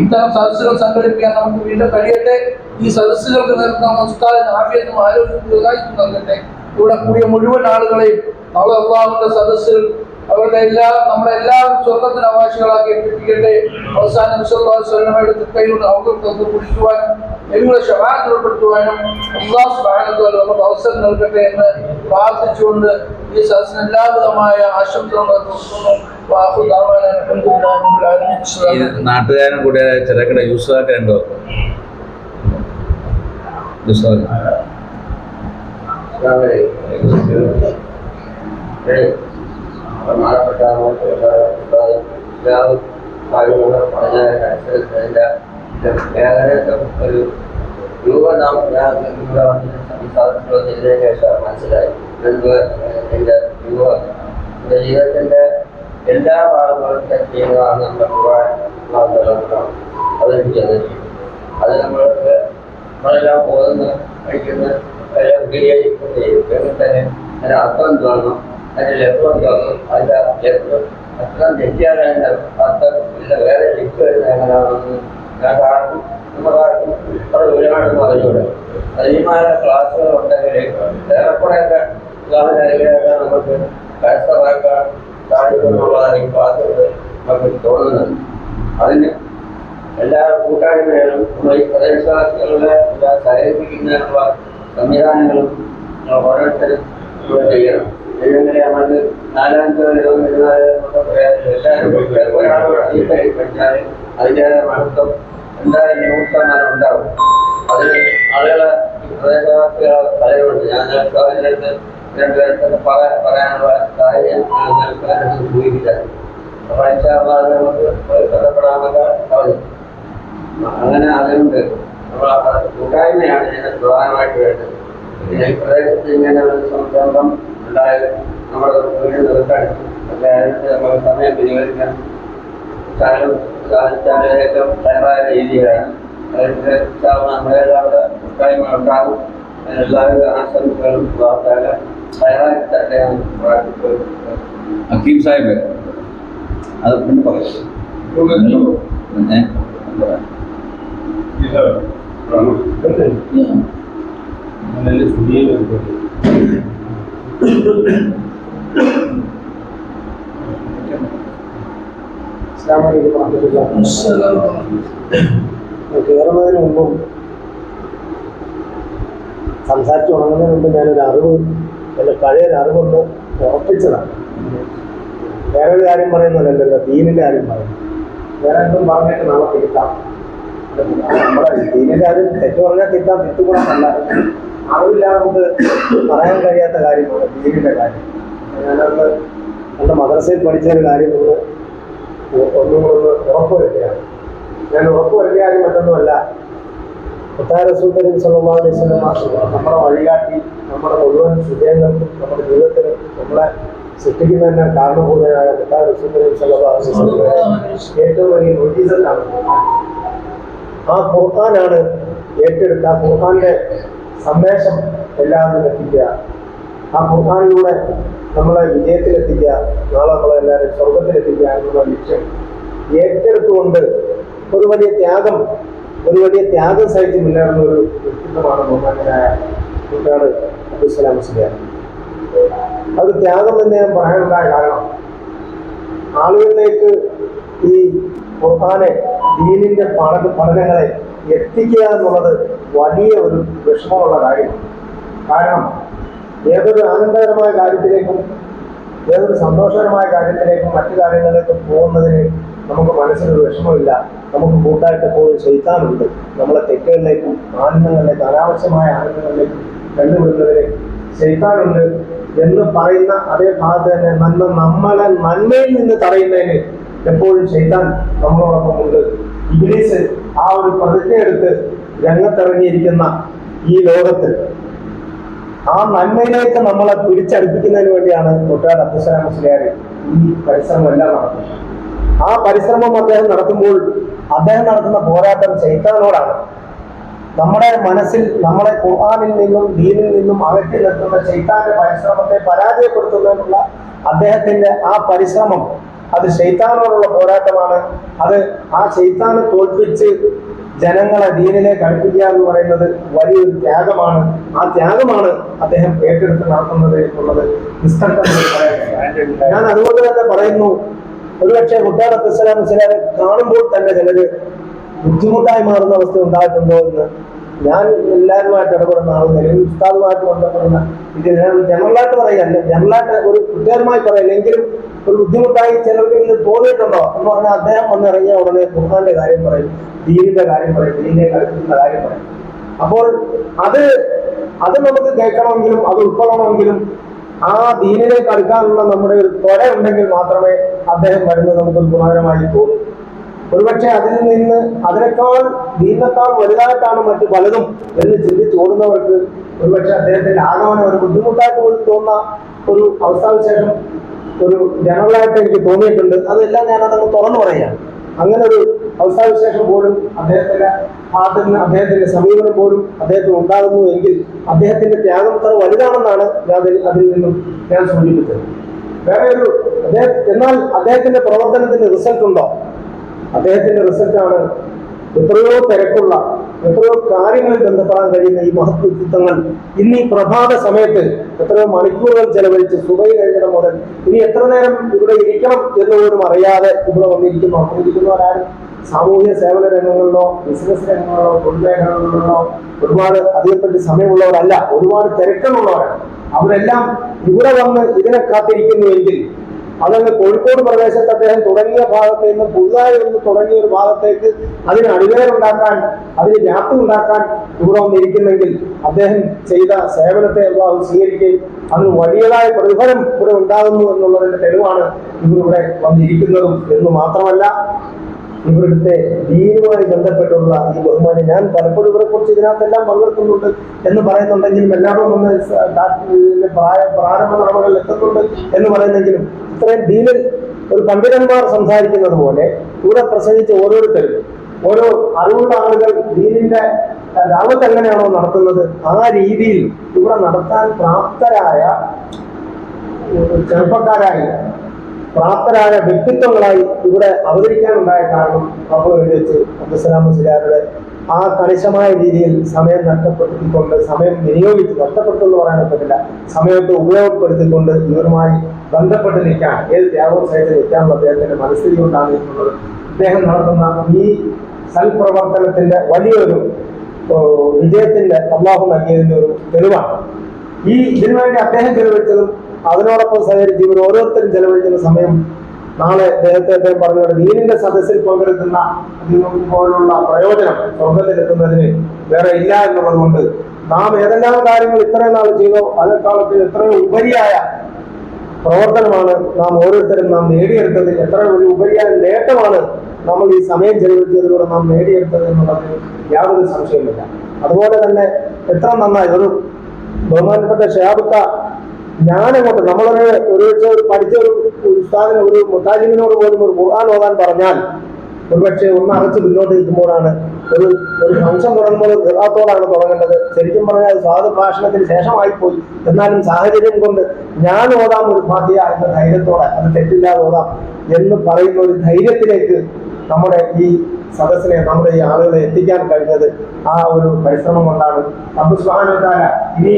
Speaker 5: ഇത്തരം സദസ്സുകൾ സംഘടിപ്പിക്കാൻ നമുക്ക് വീണ്ടും കഴിയട്ടെ. ഈ സദസ്സുകൾക്ക് നേതൃത്വം ഉസ്താദിന് ആഫിയത്തും ആരോഗ്യവും നൽകട്ടെ. ഇവിടെ കൂടിയ മുഴുവൻ ആളുകളെയും നാളെ അള്ളാഹുവിന്റെ സദസ്സുകൾ അവരുടെ നമ്മുടെ എല്ലാവരും സ്വർഗത്തിന് അവകാശികളാക്കി എത്തിക്കട്ടെ. അവസാനം സ്വല്ലമയുടെ തൃക്കൈകൊണ്ട് അവർക്ക് കുടിക്കുവാനും നിങ്ങളെ ശഫാഅത്ത് ഉൾപ്പെടുത്തുവാനും അല്ലാഹു സുബ്ഹാനഹു വ തആല നമുക്ക് അവസരം നൽകട്ടെ എന്ന് പ്രാർത്ഥിച്ചുകൊണ്ട് ഈ സദസ്സിന് എല്ലാവിധമായ ആശംസകൾ നേർന്നുകൊള്ളുന്നു.
Speaker 1: നാട്ടുകാരൻ കൂടെ ചിലക്കട യൂസാക്കാൻ ഉണ്ടോ? ഒരു രൂപ നാം ഇവിടെ വന്നതിന് ശേഷം മനസ്സിലായി എൻ്റെ രൂപ എൻ്റെ ജീവിതത്തിൻ്റെ എല്ലാ ഭാഗങ്ങളും ടച്ച് ചെയ്യുന്നതാണ് നമ്മുടെ ഖുർആൻ. അതെനിക്ക് അത് നമ്മൾക്ക് നമ്മളെല്ലാം പോകുന്ന കഴിക്കുന്ന എല്ലാം ഉപയോഗിക്കൊണ്ടേയിരിക്കും. അങ്ങനെ തന്നെ അതിൻ്റെ അർത്ഥം തോന്നും, അതിൻ്റെ ലഭ്യം തോന്നും. അതിൻ്റെ ലഭ്യം അർത്ഥം തെറ്റിയാലും അതിൻ്റെ അർത്ഥം ഇല്ല വേറെ ലിഖ് വരുന്നത് എങ്ങനെയാണെന്ന് ഞാൻ കാണും. നമ്മളാർക്കും അവിടെ ഒരുപാട് പറഞ്ഞുകൂടെ. അതിന്മാരെ ക്ലാസ്സുകൾ ഉണ്ടെങ്കിൽ ഏറെക്കുറെയൊക്കെ ക്ലാസ്സിലൊക്കെ നമുക്ക് കരസ്ഥമാക്കാൻ സാധിക്കുമെന്നുള്ളതാണ് ഈ ക്ലാസ്സുകൾ നമുക്ക് തോന്നുന്നത്. അതിന് എല്ലാ കൂട്ടായ്മകളും നമ്മൾ ഈ പ്രദേശവാസികളുടെ സഹകരിപ്പിക്കുന്നതിനുള്ള സംവിധാനങ്ങളും ഓരോരുത്തരും ഇവിടെ ചെയ്യണം. ഇതെങ്ങനെ നമ്മൾക്ക് 4-5 എല്ലാവരും ഒരാളോട് പഠിച്ചാൽ അതിൻ്റെതായ മഹത്വം എന്തായാലും 100% ഉണ്ടാവും. അതിന് ആളുകളെ പ്രദേശവാസികളെ പറയുന്നുണ്ട്. ഞാൻ അടുത്ത് 2 പേർക്കൊക്കെ പറയാനുള്ള കാര്യം സൂചിപ്പിച്ചാൽ അപ്പോൾ അത് നമുക്ക് ബന്ധപ്പെടാനൊക്കെ സാധിക്കും. അങ്ങനെ അതുകൊണ്ട് നമ്മൾ കൂട്ടായ്മയാണ് ഇതിന് പ്രധാനമായിട്ട് വേണ്ടത്. പിന്നെ ഈ പ്രദേശത്ത് ഇങ്ങനെ ഒരു സംരംഭം ഉണ്ടായത് നമ്മുടെ വീട് നിർത്തടുത്ത് അതിനകത്ത് നമുക്ക് സമയം വിനിയോഗിക്കാൻ സാധിച്ചാലും തയ്യാറായ രീതിയിലാണ്. അതിൻ്റെ നമ്മളെല്ലാവരുടെ കൂട്ടായ്മ ഉണ്ടാകും. അതിനെല്ലാവരുടെ ആശംസകളും വാർത്തകൾ തയ്യാറാക്കി തന്നെയാണ് പ്രാർത്ഥിക്കുന്നത്.
Speaker 6: ഹക്കീം സാഹിബ് അത് പിന്നെ പറയും.
Speaker 7: കയറുന്നതിന് മുമ്പും സംസാരിച്ചു തുടങ്ങുന്നതിന് മുമ്പ് ഞാനൊരു അറിവ്, എൻ്റെ പഴയൊരു അറിവൊന്ന് ഉറപ്പിച്ചതാണ്. വേറൊരു കാര്യം പറയുന്നതല്ലല്ലോ, ദീനിൻ്റെ കാര്യം പറയുന്നു. വേറെ എന്തും പറഞ്ഞിട്ട് നാളെ തിരുത്താം. നമ്മുടെ ദീനിൻ്റെ കാര്യം തെറ്റ് പറഞ്ഞാൽ തിരുത്താം, തിരുത്തുകൂടാന്നല്ല. അറിവില്ലാതെ നമുക്ക് പറയാൻ കഴിയാത്ത കാര്യമാണ് ദീനിൻ്റെ കാര്യം. ഞാനന്ന് എൻ്റെ മദ്രസയിൽ പഠിച്ചൊരു കാര്യം ഒന്നുകൂടെ ഉറപ്പുവരുത്തുകയാണ്. ഞാൻ ഉറപ്പുവരുത്തിയാലും മറ്റൊന്നുമല്ല, റസൂൽ കരീം സ്വല്ലല്ലാഹു അലൈഹി വസല്ലം നമ്മുടെ വഴികാട്ടി, നമ്മുടെ മുഴുവൻ ഹൃദയങ്ങൾക്കും നമ്മുടെ ജീവിതത്തിനും നമ്മളെ സൃഷ്ടിക്കുന്നതിന് കാരണഭൂതനായ റസൂൽ കരീം സ്വല്ലല്ലാഹു അലൈഹി വസല്ലം ഏറ്റവും വലിയ മുഅ്ജിസത്താണ്. ആ ഖുർആനാണ് ഏറ്റെടുത്ത ആ ഖുർആന്റെ സന്ദേശം എല്ലാവരും എത്തിക്കുക. ആ ഖുർആനിലൂടെ നമ്മളെ വിജയത്തിലെത്തിക്കുക, നാളെ നമ്മളെല്ലാവരും സ്വർഗത്തിലെത്തിക്കുക എന്നുള്ള ലക്ഷ്യം ഏറ്റെടുത്തുകൊണ്ട് ഒരു വലിയ ത്യാഗം സഹിച്ച് മുന്നേറുന്ന ഒരു വ്യക്തിത്വമാണ് ബഹുമാന്യനായ കുട്ടിയാട് അബ്ദുസ്സലാം മുസ്ലിയാർ. അത് ത്യാഗം എന്ന് ഞാൻ പറയാനുണ്ടായ കാരണം, ആളുകളിലേക്ക് ഈ ഖുർആനെ, ദീനിന്റെ പഠനങ്ങളെ എത്തിക്കുക എന്നുള്ളത് വലിയ ഒരു വിഷമമുള്ള കാര്യമാണ്. കാരണം ഏതൊരു ആനന്ദകരമായ കാര്യത്തിലേക്കും ഏതൊരു സന്തോഷകരമായ കാര്യത്തിലേക്കും മറ്റു കാര്യങ്ങളിലേക്കും പോകുന്നതിന് നമുക്ക് മനസ്സിനൊരു വിഷമമില്ല. നമുക്ക് കൂട്ടായിട്ട് എപ്പോഴും ശൈത്താനുണ്ട്. നമ്മളെ തെറ്റുകളിലേക്കും ആനന്ദങ്ങളിലേക്കും, അനാവശ്യമായ ആനന്ദങ്ങളിലേക്കും കണ്ടുപിടുന്നതിന് ശൈത്താനുണ്ട് എന്ന് പറയുന്ന അതേ ഭാഗത്ത് തന്നെ നമ്മളെ നന്മയിൽ നിന്ന് തടയുന്നതിന് എപ്പോഴും ശൈത്താൻ നമ്മളോടൊപ്പം ഉണ്ട്. ഇബ്ലീസ് ആ ഒരു പ്രതിജ്ഞ എടുത്ത് രംഗത്തിറങ്ങിയിരിക്കുന്ന ഈ ലോകത്ത് ആ നന്മയിലേക്ക് നമ്മളെ പിടിച്ചടുപ്പിക്കുന്നതിന് വേണ്ടിയാണ് കൊട്ടാര അബ്ദുസ്സലാം മുസ്ലിയാർ ഈ പരിശ്രമം എല്ലാം നടത്തുന്നത്. ആ പരിശ്രമം അദ്ദേഹം നടത്തുമ്പോൾ അദ്ദേഹം നടത്തുന്ന പോരാട്ടം ശൈത്താനോടാണ്. നമ്മുടെ മനസ്സിൽ നമ്മളെ ഖുർആനിൽ നിന്നും ദീനിൽ നിന്നും അകറ്റി നിർത്തുന്ന ശൈത്താന്റെ പരിശ്രമത്തെ പരാജയപ്പെടുത്തുന്നതിനുള്ള അദ്ദേഹത്തിന്റെ ആ പരിശ്രമം അത് ശൈത്താനോടുള്ള പോരാട്ടമാണ്. അത് ആ ശൈത്താനെ തോൽപ്പിച്ച് ജനങ്ങളെ ദീനിലേക്ക് അടുപ്പിക്കുക എന്ന് പറയുന്നത് വലിയൊരു ത്യാഗമാണ്. ആ ത്യാഗമാണ് അദ്ദേഹം ഏറ്റെടുത്ത് നടത്തുന്നത് എന്നുള്ളത് നിസ്തർക്കമായി പറയുന്നത്. ഞാൻ അതുകൊണ്ട് തന്നെ പറയുന്നു, ഒരുപക്ഷെ കൊട്ടാര അബ്ദുസ്സലാം മുസ്ലിയാരെ കാണുമ്പോൾ തന്നെ ചിലര് ബുദ്ധിമുട്ടായി മാറുന്ന അവസ്ഥ ഉണ്ടായിട്ടുണ്ടോ എന്ന് ഞാൻ എല്ലാവരുമായിട്ട് ഇടപെടുന്ന ആളുകൾ അല്ലെങ്കിൽ ഉസ്താദുമായിട്ട് ബന്ധപ്പെടുന്ന ഇത് ഞാൻ ജനറലായിട്ട് പറയല്ല, ജനറലായിട്ട് ഒരു കുറ്റകരമായി പറയില്ല, എങ്കിലും ഒരു ബുദ്ധിമുട്ടായി ചിലർക്ക് ഇത് തോന്നിയിട്ടുണ്ടോ എന്ന് പറഞ്ഞാൽ അദ്ദേഹം വന്നിറങ്ങിയ ഉടനെ ഖുർആന്റെ കാര്യം പറയും, ദീനിന്റെ കാര്യം പറയും, ദീനിനെ കളിക്കുന്ന കാര്യം പറയും. അപ്പോൾ അത് നമുക്ക് കേൾക്കണമെങ്കിലും അത് ഉൾക്കൊള്ളണമെങ്കിലും ആ ദീനിലേക്ക് അടുക്കാനുള്ള നമ്മുടെ ഒരു ത്വര ഉണ്ടെങ്കിൽ മാത്രമേ അദ്ദേഹം വരുന്നത് നമുക്ക് ഗുണകരമായി തോന്നും. ഒരുപക്ഷെ അതിൽ നിന്ന് ദീനേക്കാൾ വലുതായിട്ടാണ് മറ്റു പലതും എന്ന് ചിന്തിച്ച് ഓടുന്നവർക്ക് ഒരുപക്ഷെ അദ്ദേഹത്തിന്റെ ആഗമനം ഒരു ബുദ്ധിമുട്ടായിട്ട് പോലും തോന്നുന്ന ഒരു അവസ്ഥാവിശേഷം ഒരു ജനറലായിട്ട് എനിക്ക് തോന്നിയിട്ടുണ്ട്. അതെല്ലാം ഞാനതങ്ങ് തുറന്നു പറയാം. അങ്ങനെ ഒരു അവസ്ഥാവിശേഷം പോലും അദ്ദേഹത്തിന്റെ ഭാഗത്ത് നിന്ന് അദ്ദേഹത്തിന്റെ സമീപനം പോലും അദ്ദേഹത്തിന് ഉണ്ടാകുന്നു എങ്കിൽ അദ്ദേഹത്തിന്റെ ത്യാഗം അത്ര വലുതാണെന്നാണ് അതിൽ നിന്നും ഞാൻ സൂചിപ്പിച്ചത്. വേറെ ഒരു എന്നാൽ അദ്ദേഹത്തിന്റെ പ്രവർത്തനത്തിന് റിസൾട്ട് ഉണ്ടോ? അദ്ദേഹത്തിന്റെ റിസൾട്ടാണ് എത്രയോ തിരക്കുള്ള എത്രയോ കാര്യങ്ങളിൽ ബന്ധപ്പെടാൻ കഴിയുന്ന ഈ മഹത് വ്യക്തിത്വങ്ങൾ ഇന്ന് ഈ പ്രഭാത സമയത്ത് എത്രയോ മണിക്കൂറുകൾ ചെലവഴിച്ച് സുബൈ കഴിഞ്ഞിടം മുതൽ ഇനി എത്ര നേരം ഇവിടെ ഇരിക്കണം എന്ന് പോലും അറിയാതെ ഇവിടെ വന്നിരിക്കുന്നവരാരും സാമൂഹ്യ സേവന രംഗങ്ങളിലോ ബിസിനസ് രംഗങ്ങളിലോ തൊഴിൽ മേഖലകളിലോ ഒരുപാട് അതിനെപ്പറ്റി സമയമുള്ളവരല്ല, ഒരുപാട് തിരക്കുകളുള്ളവരാണ്. അവരെല്ലാം ഇവിടെ വന്ന് ഇതിനെ കാത്തിരിക്കുന്നുവെങ്കിൽ അതങ്ങ് കോഴിക്കോട് പ്രദേശത്ത് അദ്ദേഹം തുടങ്ങിയ ഭാഗത്ത് നിന്ന് പുതുതായി ഒന്ന് തുടങ്ങിയ ഒരു ഭാഗത്തേക്ക് അതിന് അടിവേറുണ്ടാക്കാൻ, അതിന് വ്യാപ്തി ഉണ്ടാക്കാൻ ഇവിടെ വന്നിരിക്കുന്നെങ്കിൽ അദ്ദേഹം ചെയ്ത സേവനത്തെ അല്ലാഹു സ്വീകരിക്കുകയും അതിന് വലിയതായ പ്രതിഫലം ഇവിടെ ഉണ്ടാകുന്നു എന്നുള്ളതിന്റെ തെളിവാണ് ഇവരിവിടെ വന്നിരിക്കുന്നതും എന്ന് മാത്രമല്ല ഇവിടുത്തെ ദീനുമായി ബന്ധപ്പെട്ടുള്ള ഈ ബഹുമാനം ഞാൻ പലപ്പോഴും ഇവരെ കുറിച്ച് ഇതിനകത്തെല്ലാം പങ്കെടുക്കുന്നുണ്ട് എന്ന് പറയുന്നുണ്ടെങ്കിലും എല്ലാവരും ഒന്ന് പ്രാരംഭ നടപടികളിൽ എത്തുന്നുണ്ട് എന്ന് പറയുന്നെങ്കിലും ഇത്രയും ദീനിൽ ഒരു പണ്ഡിതന്മാർ സംസാരിക്കുന്നത് പോലെ ഇവിടെ പ്രസംഗിച്ച ഓരോരുത്തരും ഓരോ അറിവുള്ള ആളുകൾ ദീനിന്റെ ദഅവത്ത് എങ്ങനെയാണോ നടത്തുന്നത് ആ രീതിയിൽ ഇവിടെ നടത്താൻ പ്രാപ്തരായ വ്യക്തിത്വങ്ങളായി ഇവിടെ അവതരിക്കാനുണ്ടായ കാരണം നമ്മൾ വെച്ച് അബ്ദുസ്സലാം മുസ്ലിയാരുടെ ആ കണിശമായ രീതിയിൽ സമയം നഷ്ടപ്പെടുത്തിക്കൊണ്ട് സമയം നഷ്ടപ്പെടുത്തുമെന്ന് പറയാൻ പറ്റില്ല, സമയത്ത് ഉപയോഗപ്പെടുത്തിക്കൊണ്ട് ഇവരുമായി ബന്ധപ്പെട്ട് നിൽക്കാൻ ഏത് ത്യാഗവും സഹിച്ച് നിൽക്കാനുള്ള അദ്ദേഹത്തിന്റെ മനസ്ഥിതി ഉണ്ടാകുന്നത് അദ്ദേഹം നടത്തുന്ന ഈ സൽപ്രവർത്തനത്തിന്റെ വലിയൊരു വിജയത്തിന്റെ അല്ലാഹു നൽകിയതിന്റെ ഒരു തെളിവാണ്. ഇതിനുവേണ്ടി അദ്ദേഹം ചെലവഴിച്ചതും അതിനോടൊപ്പം സഹകരിച്ച് ഇവർ ഓരോരുത്തരും ചെലവഴിക്കുന്ന സമയം നാളെ അദ്ദേഹത്തെ പറഞ്ഞുകൊണ്ട് ദീനിന്റെ സദസ്സിൽ പങ്കെടുക്കുന്ന പോലുള്ള പ്രയോജനം സ്വർഗത്തിലെത്തുന്നതിന് വേറെ ഇല്ല എന്നുള്ളത് കൊണ്ട് നാം ഏതെല്ലാം കാര്യങ്ങൾ ഇത്രയും നാൾ ചെയ്തോ അതിനേക്കാളത്തിൽ എത്രയോ ഉപരിയായ പ്രവർത്തനമാണ് നാം ഓരോരുത്തരും നേടിയെടുത്തത്, എത്ര ഒരു ഉപരിയായ നേട്ടമാണ് നമ്മൾ ഈ സമയം ചെലവഴിച്ചതിലൂടെ നാം നേടിയെടുത്തത് എന്നുള്ളതിന് യാതൊരു സംശയമില്ല. അതുപോലെ തന്നെ എത്ര നന്നായി ഒരു ബഹുമാനപ്പെട്ട ഷാബുക്ക ഞാനങ്ങോട്ട് നമ്മളൊരു പഠിച്ച ഒരു ഉസ്താദിന് ഒരു മുത്താലിമിനോട് പോലും ഒരു ഖുർആൻ ഓതാൻ പറഞ്ഞാൽ ഒരുപക്ഷെ ഒന്ന് അടച്ച് മുന്നോട്ട് നിൽക്കുമ്പോഴാണ് ഒരു ഫംഗ്ഷൻ തുടങ്ങുമ്പോൾ ഖിറാഅത്തോടാണ് തുടങ്ങേണ്ടത്. ശരിക്കും പറഞ്ഞാൽ സ്വാദ ഭാഷണത്തിന് ശേഷമായിപ്പോയി. എന്നാലും സാഹചര്യം കൊണ്ട് ഞാൻ ഓതാം ഒരു ഫാത്തിഹ എന്ന ധൈര്യത്തോടെ അത് തെറ്റില്ലാതെ ഓതാം എന്ന് പറയുന്ന ഒരു ധൈര്യത്തിലേക്ക് നമ്മുടെ ഈ സദസ്സിനെ നമ്മുടെ ഈ ആളുകളെ എത്തിക്കാൻ കഴിഞ്ഞത് ആ ഒരു പരിശ്രമം കൊണ്ടാണ്. റബ്ബ് സുബ്ഹാനഹു വ തആല ഇനി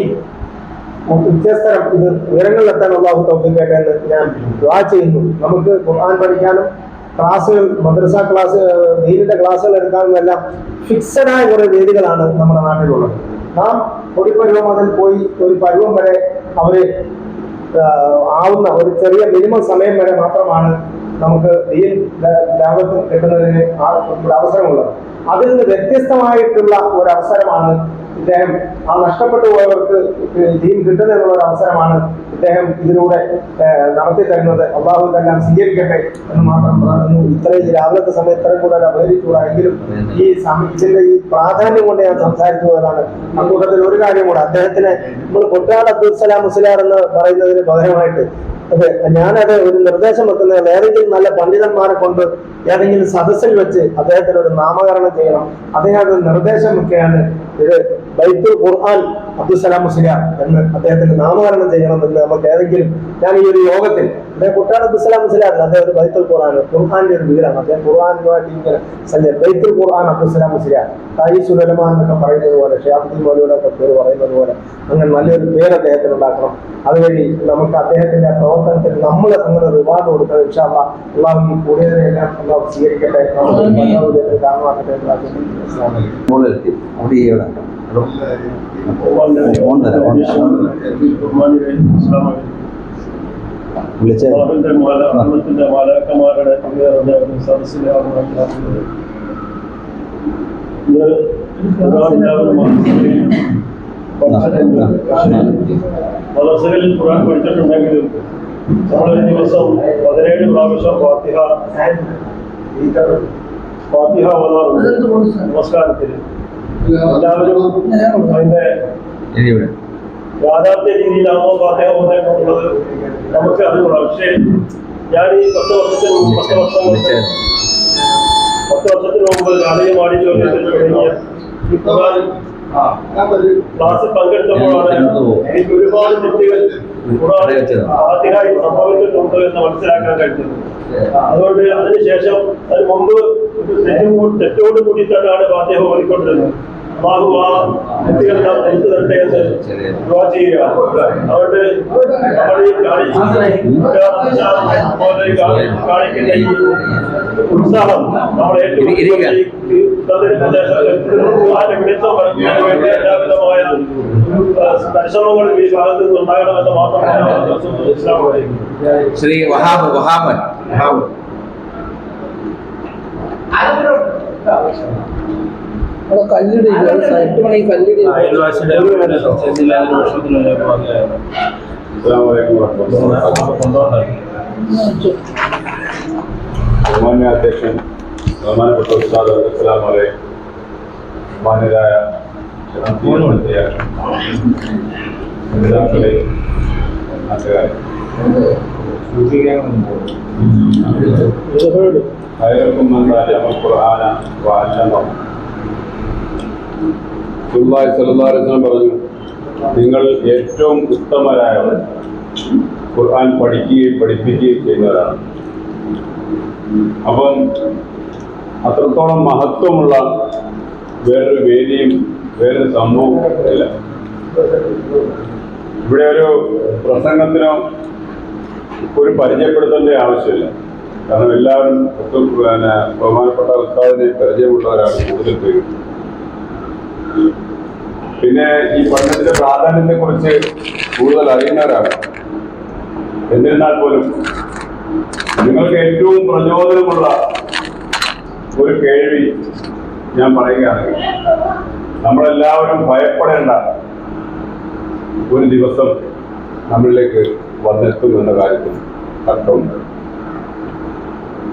Speaker 7: വ്യത്യസ്തരം ഇത് ഉയരങ്ങളിലെത്താൻ അല്ലാഹു തൗഫീഖ് ചെയ്യട്ടെ എന്ന് ഞാൻ ദുആ ചെയ്യുന്നു. നമുക്ക് ഖുർആൻ പഠിക്കാനും ക്ലാസ്സുകൾ മദ്രസ ക്ലാസ് ദീനിന്റെ ക്ലാസ്സുകൾ എടുക്കാനും എല്ലാം ഫിക്സഡായ കുറെ വേദികളാണ് നമ്മുടെ നാട്ടിലുള്ളത്. നാം പൊടിപ്പരുവം അതിൽ പോയി ഒരു പരുവം വരെ അവര് ആവുന്ന ഒരു ചെറിയ മിനിമം സമയം വരെ മാത്രമാണ് നമുക്ക് ദീൻ ദഅവത്ത് കിട്ടുന്നതിന് അവസരമുള്ളത്. അതിൽ നിന്ന് വ്യത്യസ്തമായിട്ടുള്ള ഒരു അവസരമാണ് ഇദ്ദേഹം ആ നഷ്ടപ്പെട്ടു പോയവർക്ക് ദീൻ കിട്ടുന്ന എന്നുള്ള ഒരു അവസരമാണ് ഇദ്ദേഹം ഇതിലൂടെ നടത്തി തരുന്നത്. അള്ളാഹു ഇതെല്ലാം സ്വീകരിക്കട്ടെ എന്ന് മാത്രം പറയുന്നു. ഇത്രയും രാവിലത്തെ സമയം ഇത്രയും കൂടുതൽ അപഹരിച്ചുകൂടായെങ്കിലും ഇതിന്റെ ഈ പ്രാധാന്യം കൊണ്ട് ഞാൻ സംസാരിച്ചു പോയതാണ്. അക്കൂട്ടത്തിൽ ഒരു കാര്യം കൂടെ, അദ്ദേഹത്തിന് നമ്മൾ കൊട്ടാട് അബ്ദുൽ സലാം മുസ്ലിയാർ എന്ന് പറയുന്നതിന് പകരമായിട്ട് ഞാനത് ഒരു നിർദ്ദേശം വെക്കുന്നത്, ഏതെങ്കിലും നല്ല പണ്ഡിതന്മാരെ കൊണ്ട് ഏതെങ്കിലും സദസ്സിൽ വെച്ച് അദ്ദേഹത്തിന് ഒരു നാമകരണം ചെയ്യണം. അദ്ദേഹത്തിന് നിർദ്ദേശം വെക്കുകയാണ്, ഇത് ബൈത്തുൽ ഖുർആൻ അബ്ദുസലാം മുസ്ലിയാർ എന്ന് അദ്ദേഹത്തിന് നാമകരണം ചെയ്യണമെന്ന് നമുക്ക് ഏതെങ്കിലും, ഞാൻ ഈ ഒരു യോഗത്തിൽ അദ്ദേഹം കുട്ടാട് അബ്ദുസലാം മുസ്ലിയാർ അദ്ദേഹം ഒരു ബൈത്തുൽ ഖുർആന്റെ ഒരു വീടാണ്. അദ്ദേഹം ഖുർആനുമായിട്ട് ഇങ്ങനെ സഞ്ചരിച്ചു. ബൈത്തുൽ ഖുർആൻ അബ്ദുസലാം മുസ്ലിയാർ, തായിസുൽ ഉലമ എന്നൊക്കെ പറയുന്നത് പോലെ, ഷിഹാബുദ്ദീൻ മൗലവിയുടെ ഒക്കെ പേര് പറയുന്നത് പോലെ അങ്ങനെ നല്ലൊരു പേര് അദ്ദേഹത്തിന് ഉണ്ടാക്കണം. അതുവഴി നമുക്ക് അദ്ദേഹത്തിന്റെ പ്രവർത്തനത്തിന് നമ്മൾ അങ്ങനെ റിവാർഡ് കൊടുക്കണം. ഇൻഷാ അല്ലാഹ് അള്ളാഹു ഈ കൂടിയതിനെല്ലാം അള്ളാഹു സ്വീകരിക്കട്ടെ, കാരണമാക്കട്ടെ.
Speaker 8: മാലാക്കന്മാരുടെ സദസ്സിലെ മദ്രസകളിൽ ഖുർആൻ പഠിച്ചിട്ടുണ്ടെങ്കിലും നമ്മളൊരു ദിവസം 17 പ്രാവശ്യം ഫാത്തിഹ ഓതാറുണ്ട് നമസ്കാരത്തിൽ. എല്ലാവരും അതിന്റെ യാഥാർത്ഥ്യ രീതിയിലാണോ ഫാത്തിഹ ഓതാനുള്ളത് നമുക്ക് അറിവുള്ള. പക്ഷേ ഞാൻ ഈ 10 വർഷത്തിന് മുമ്പ് ഗാന്ധിയ മാടി തുടങ്ങിയ ക്ലാസ്സിൽ പങ്കെടുത്തപ്പോഴാണ് എനിക്ക് ഒരുപാട് തെറ്റുകൾ ആദ്യമായി സംഭവിച്ചിട്ടുണ്ട് എന്ന് മനസ്സിലാക്കാൻ കഴിഞ്ഞത്. അതുകൊണ്ട് അതിനുശേഷം അതിന് മുമ്പ് തെറ്റോട് കൂടി തന്നെയാണ് അദ്ദേഹം ഓടിക്കൊണ്ടിരുന്നത്. അല്ലാഹു ആ തെറ്റുകളെല്ലാം തിരിച്ചു തരട്ടെ എന്ന് ദുആ ചെയ്യുക. അതുകൊണ്ട് നമ്മൾ ഈ കാണിക്കുന്ന ഈ ഉത്സാഹം നമ്മൾ ഏറ്റവും വേണ്ടി എല്ലാവിധമായ പരിശ്രമങ്ങളും ഈ ഭാഗത്ത് നിന്ന് ഉണ്ടാകണമെന്ന് മാത്രമാണ്.
Speaker 6: ശ്രീ വഹാബ്
Speaker 5: കല്ലിടി 8 മണി കല്ലിടി
Speaker 4: ബഹുമാന്യ അധ്യക്ഷൻ, ബഹുമാനപ്പെട്ട ഉസ്താദ് അബ്ദുസ്സലാം അലൈഹി, മാന്യരായ പറഞ്ഞു, നിങ്ങൾ ഏറ്റവും ഉത്തമരായവർ ഖുർആൻ പഠിക്കുകയും പഠിപ്പിക്കുകയും ചെയ്യുന്നവരാണ്. അപ്പം അത്രത്തോളം മഹത്വമുള്ള വേറൊരു വേദിയും വേറൊരു സംഭവവും ഇല്ല. ഇവിടെ ഒരു പ്രസംഗത്തിനോ ഒരു പരിചയപ്പെടുത്തേണ്ട ആവശ്യമില്ല. കാരണം എല്ലാവരും ബഹുമാനപ്പെട്ട ഉസ്താദിനെ പരിചയമുള്ളവരാണ് കൂടുതൽ പേര്. പിന്നെ ഈ പഠനത്തിന്റെ പ്രാധാന്യത്തെ കുറിച്ച് കൂടുതൽ അറിയുന്നവരാണ്. എന്നിരുന്നാൽ പോലും നിങ്ങൾക്ക് ഏറ്റവും പ്രചോദനമുള്ള ഒരു കേൾവി ഞാൻ പറയുകയാണെങ്കിൽ, നമ്മളെല്ലാവരും ഭയപ്പെടേണ്ട ഒരു ദിവസം നമ്മളിലേക്ക് വന്നെത്തും എന്ന കാര്യത്തിൽ തർക്കമുണ്ട്.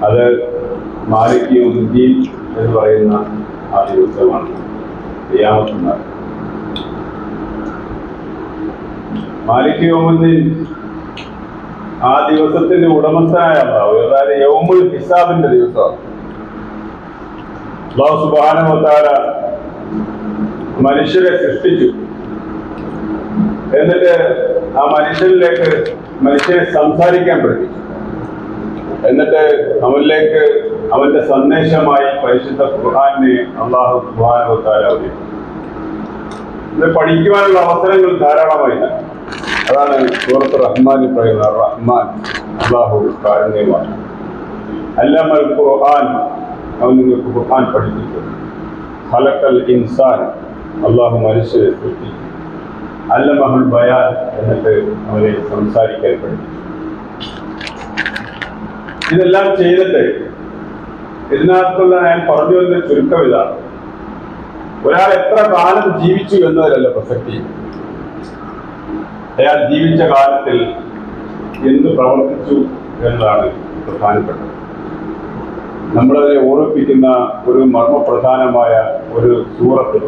Speaker 4: അത് മാലിക് യൗമുദ്ദീൻ എന്ന് പറയുന്ന ആ ദിവസമാണ്, ഖിയാമത്ത് നാൾ. മാലിക് യൗമുദ്ദീൻ ആ ദിവസത്തിന്റെ ഉടമസ്ഥനായ അല്ലാഹു, അതായത് യൗമുൽ ഹിസാബിന്റെ ദിവസമാണ്. അല്ലാഹു സുബ്ഹാനഹു വ തആല മനുഷ്യരെ സൃഷ്ടിച്ചു. എന്നിട്ട് ആ മനുഷ്യരിലേക്ക് മനുഷ്യരെ സംസാരിക്കാൻ പഠിപ്പിച്ചു. എന്നിട്ട് അവനിലേക്ക് അവന്റെ സന്ദേശമായി പരിശുദ്ധ ഖുർആനെ അല്ലാഹു സുബ്ഹാനഹു വ തആല അവതരിപ്പിച്ചു. ഇത് പഠിക്കുവാനുള്ള അവസരങ്ങൾ ധാരാളമായില്ല. അതാണ് സൂറത്ത് റഹ്മാനിൽ പറയുന്നത്, റഹ്മാൻ അല്ലാഹു കാരുണ്യമാണ്. അല്ലമൽ ഖുർആൻ, അവൻ നിങ്ങൾക്ക് ഖുർആൻ പഠിപ്പിച്ചു. ഖലഖൽ ഇൻസാൻ, അല്ലാഹു മനുഷ്യരെ സൃഷ്ടിച്ചു. അല്ലമഹുൽ ബയാൻ, എന്നിട്ട് അവരെ സംസാരിക്കാൻ പഠിപ്പിച്ചു. ഇതെല്ലാം ചെയ്തിട്ട് ഇതിനകത്തുള്ള ഞാൻ പറഞ്ഞു വന്ന ചുരുക്കം ഇതാണ്.
Speaker 9: ഒരാൾ എത്ര കാലം ജീവിച്ചു എന്നതിലല്ല പ്രസക്തി, അയാൾ ജീവിച്ച കാലത്തിൽ എന്ത് പ്രവർത്തിച്ചു എന്നതാണ് പ്രധാനപ്പെട്ടത്. നമ്മളതിനെ ഓർമ്മിപ്പിക്കുന്ന ഒരു മർമ്മപ്രധാനമായ ഒരു സൂറത്ത്.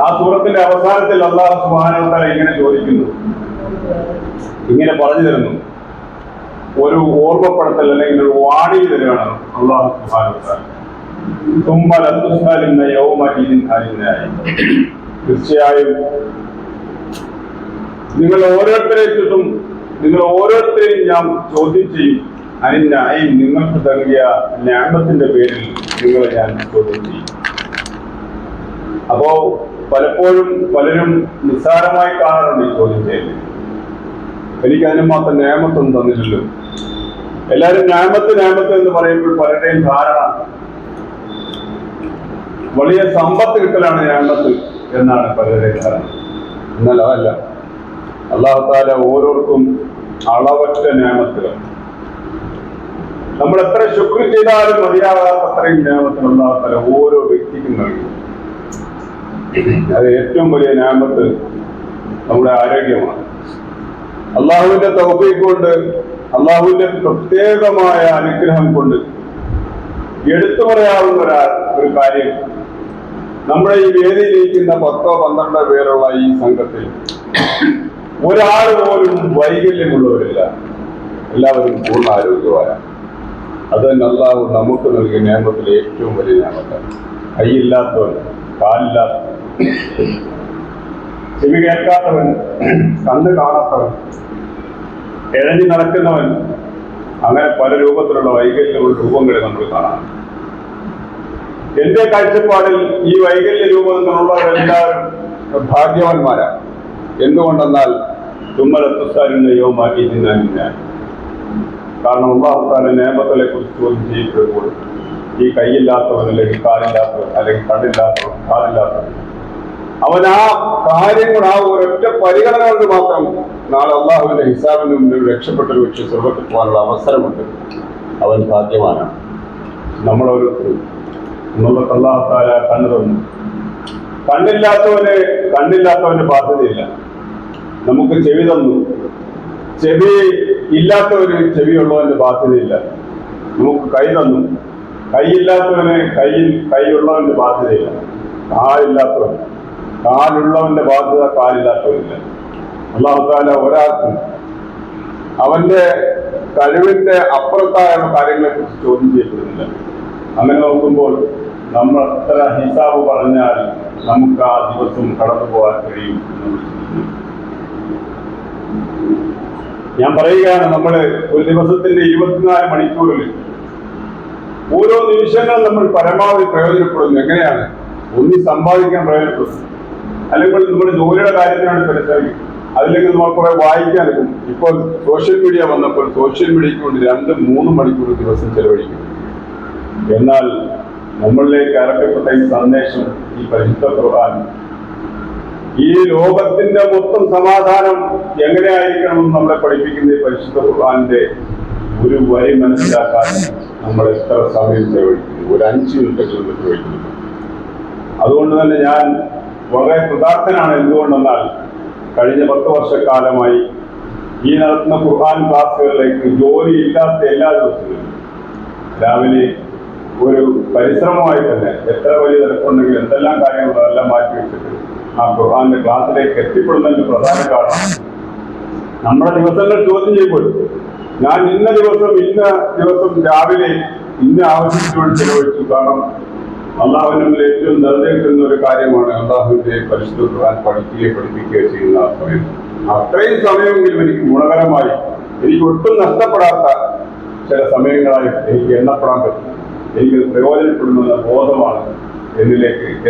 Speaker 9: ആ സൂറത്തിന്റെ അവസാനത്തിൽ അല്ലാഹു സുബ്ഹാനഹു വ തആല ഇങ്ങനെ ചോദിക്കുന്നു, ഇങ്ങനെ പറഞ്ഞു തരുന്നു, ഒരു ഓർമ്മപ്പെടുത്തൽ അല്ലെങ്കിൽ ഒരു വാണി തരുകയാണ് അല്ലാഹു സുബ്ഹാനഹു വ തആല. തീർച്ചയായും നിങ്ങൾ ഓരോരുത്തരെയും ഞാൻ ചോദ്യം ചെയ്യും. അതിനായി നിങ്ങൾക്ക് നൽകിയ നിഅമത്തിന്റെ പേരിൽ നിങ്ങളെ ഞാൻ ചോദ്യം ചെയ്യും. അപ്പോ പലപ്പോഴും പലരും നിസ്സാരമായി കാണാറുണ്ട് ഈ ചോദ്യം ചെയ്യല്. എനിക്ക് അതിന് മാത്രം നിഅമത്തൊന്നും തന്നില്ലല്ലോ. എല്ലാവരും നിഅമത്ത് എന്ന് പറയുമ്പോൾ പലരുടെയും ധാരണ വലിയ സമ്പത്ത് കിട്ടലാണ് നിഅമത്ത് എന്നാണ് പലരുടെയും ധാരണ. എന്നാൽ അതല്ല. അല്ലാഹു തആല ഓരോരുത്തർക്കും അളവറ്റ നിഅമത്തുകൾ, നമ്മൾ എത്ര ശുക്ർ ചെയ്താലും മതിയാകാത്ത അത്രയും നിഅമത്തുകൾ അല്ലാഹു തആല ഓരോ വ്യക്തിക്കും നൽകി. അത് ഏറ്റവും വലിയ നിഅമത്ത് നമ്മുടെ ആരോഗ്യമാണ്. അള്ളാഹുവിന്റെ തൗഫീഖ് കൊണ്ട്, അള്ളാഹുവിന്റെ പ്രത്യേകമായ അനുഗ്രഹം കൊണ്ട് എടുത്തു പറയാവുന്ന ഒരു കാര്യം, നമ്മുടെ ഈ വേദിയിലിരിക്കുന്ന 10-12 പേരുള്ള ഈ സംഘത്തിൽ ഒരാൾ പോലും വൈകല്യമുള്ളവരില്ല. എല്ലാവരും പൂർണ്ണ ആരോഗ്യവാനാണ്. അത് തന്നെ അള്ളാഹു നമുക്ക് നൽകിയ നിഅമത്തിൽ ഏറ്റവും വലിയ നിഅമത്താണ്. കൈയില്ലാത്തവൻ, കാലില്ലാത്തവൻ, ചെവി കേൾക്കാത്തവൻ, കണ്ണ് കാണാത്തവൻ, ഇഴഞ്ഞു നടക്കുന്നവൻ, അങ്ങനെ പല രൂപത്തിലുള്ള വൈകല്യമുള്ള രൂപങ്ങളെ നമ്മൾ കാണാം. എന്റെ കാഴ്ചപ്പാടിൽ ഈ വൈകല്യ രൂപങ്ങളുള്ളവരെല്ലാവരും ഭാഗ്യവാന്മാരാണ്. എന്തുകൊണ്ടെന്നാൽ തുമ്മലത്തുസാരുന്നയോമാക്കി തിന്നാനില്ല. കാരണം അല്ലാഹു തആല നിഅമത്തുകളെ കുറിച്ച് ചോദ്യം ചെയ്യപ്പെടുമ്പോൾ ഈ കൈയില്ലാത്തവൻ, അല്ലെങ്കിൽ കാലില്ലാത്തവൻ, അല്ലെങ്കിൽ കണ്ണില്ലാത്തവൻ, കാലില്ലാത്തവൻ, അവൻ ആ കാര്യങ്ങൾ, ആ ഒരൊറ്റ പരിഗണന കൊണ്ട് മാത്രം നാളെ അള്ളാഹുവിന്റെ ഹിസാബിന് മുന്നിൽ രക്ഷപ്പെട്ടൊരു പക്ഷേ സ്വർഗ്ഗത്തിൽ പോകാനുള്ള അവസരമുണ്ട്. അവൻ ഭാഗ്യവാനാണ്. നമ്മളോരോരുത്തരും നമുക്ക് അല്ലാഹു തആല കണ്ണ് തന്നു. കണ്ണില്ലാത്തവന് ബാധ്യതയില്ല. നമുക്ക് ചെവി തന്നു. ചെവി ഇല്ലാത്തവന് ചെവിയുള്ളവന്റെ ബാധ്യതയില്ല. നമുക്ക് കൈ തന്നു. കൈയില്ലാത്തവന് കൈയുള്ളവന്റെ ബാധ്യതയില്ല. കാലുള്ളവന്റെ ബാധ്യത കാലില്ലാത്തവനില്ല. അല്ലാഹു തആല ഒരാൾക്കും അവന്റെ കഴിവിന്റെ അപ്പുറത്തായ കാര്യങ്ങളെ കുറിച്ച് ചോദ്യം ചെയ്യപ്പെടുന്നില്ല. അങ്ങനെ നോക്കുമ്പോൾ നമ്മൾ എത്ര ഹിസാബ് പറഞ്ഞാൽ നമുക്ക് ആ ദിവസം കടന്നു പോകാൻ കഴിയും. ഞാൻ പറയുകയാണ്, നമ്മൾ ഒരു ദിവസത്തിന്റെ 24 മണിക്കൂറിൽ ഓരോ നിമിഷങ്ങളും നമ്മൾ പരമാവധി പ്രയോജനപ്പെടുന്നു. എങ്ങനെയാണ്? ഒന്നി സമ്പാദിക്കാൻ പ്രയോജനപ്പെടുന്നു, അല്ലെങ്കിൽ നമ്മുടെ ജോലിയുടെ കാര്യത്തിനാണ് പരിശ്രമിക്കും, അതില്ലെങ്കിൽ നമ്മൾ കുറെ വായിക്കാൻ എടുക്കും. ഇപ്പോൾ സോഷ്യൽ മീഡിയ വന്നപ്പോൾ സോഷ്യൽ മീഡിയയ്ക്ക് വേണ്ടി 2-3 മണിക്കൂർ ദിവസം ചെലവഴിക്കും. എന്നാൽ നമ്മളിലേക്ക് ഇറക്കപ്പെട്ട ഈ സന്ദേശം, ഈ പരിശുദ്ധ ഖുർആൻ, ഈ ലോകത്തിന്റെ മൊത്തം സമാധാനം എങ്ങനെയായിരിക്കണമെന്ന് നമ്മളെ പഠിപ്പിക്കുന്ന ഈ പരിശുദ്ധ ഖുർആന്റെ ഒരു വരി മനസ്സിലാക്കാൻ നമ്മൾ എത്ര സമയം ചെലവഴിക്കുന്നു? ഒരു 5 മിനിറ്റെങ്കിലും ചെലവഴിക്കുന്നു. അതുകൊണ്ട് തന്നെ ഞാൻ വളരെ കൃതാർത്ഥനാണ്. എന്തുകൊണ്ടെന്നാൽ കഴിഞ്ഞ 10 വർഷക്കാലമായി ഈ നടത്തുന്ന ഖുർആൻ ക്ലാസുകളിലേക്ക് ജോലിയില്ലാത്ത എല്ലാ ദിവസങ്ങളും രാവിലെ ഒരു പരിശ്രമമായി തന്നെ എത്ര വലിയ തിരക്കുണ്ടെങ്കിൽ എന്തെല്ലാം കാര്യങ്ങളോ എല്ലാം മാറ്റി വെച്ചിട്ട് ആ ഖുർആന്റെ ക്ലാസ്സിലേക്ക് എത്തിപ്പെടുന്നതിന്റെ പ്രധാന കാരണം നമ്മുടെ ദിവസങ്ങൾ ചോദ്യം ചെയ്യപ്പെടും. ഞാൻ ഇന്ന ദിവസം രാവിലെ ഇന്ന ആവശ്യത്തിന് വേണ്ടി ചെലവഴിച്ചു. കാരണം അള്ളാഹുവിന്റെ ഏറ്റവും നിർദ്ദേശിക്കുന്ന ഒരു കാര്യമാണ് അള്ളാഹുവിന്റെ പരിശുദ്ധ ഖുർആൻ പഠിപ്പിക്കുകയോ ചെയ്യുന്ന ആ സമയം. അത്രയും സമയമെങ്കിലും എനിക്ക് ഗുണകരമായി, എനിക്ക് ഒട്ടും നഷ്ടപ്പെടാത്ത ചില സമയങ്ങളായി എനിക്ക് എണ്ണപ്പെടാൻ പറ്റും. എനിക്ക് പ്രയോജനപ്പെടുമെന്ന ബോധമാണ്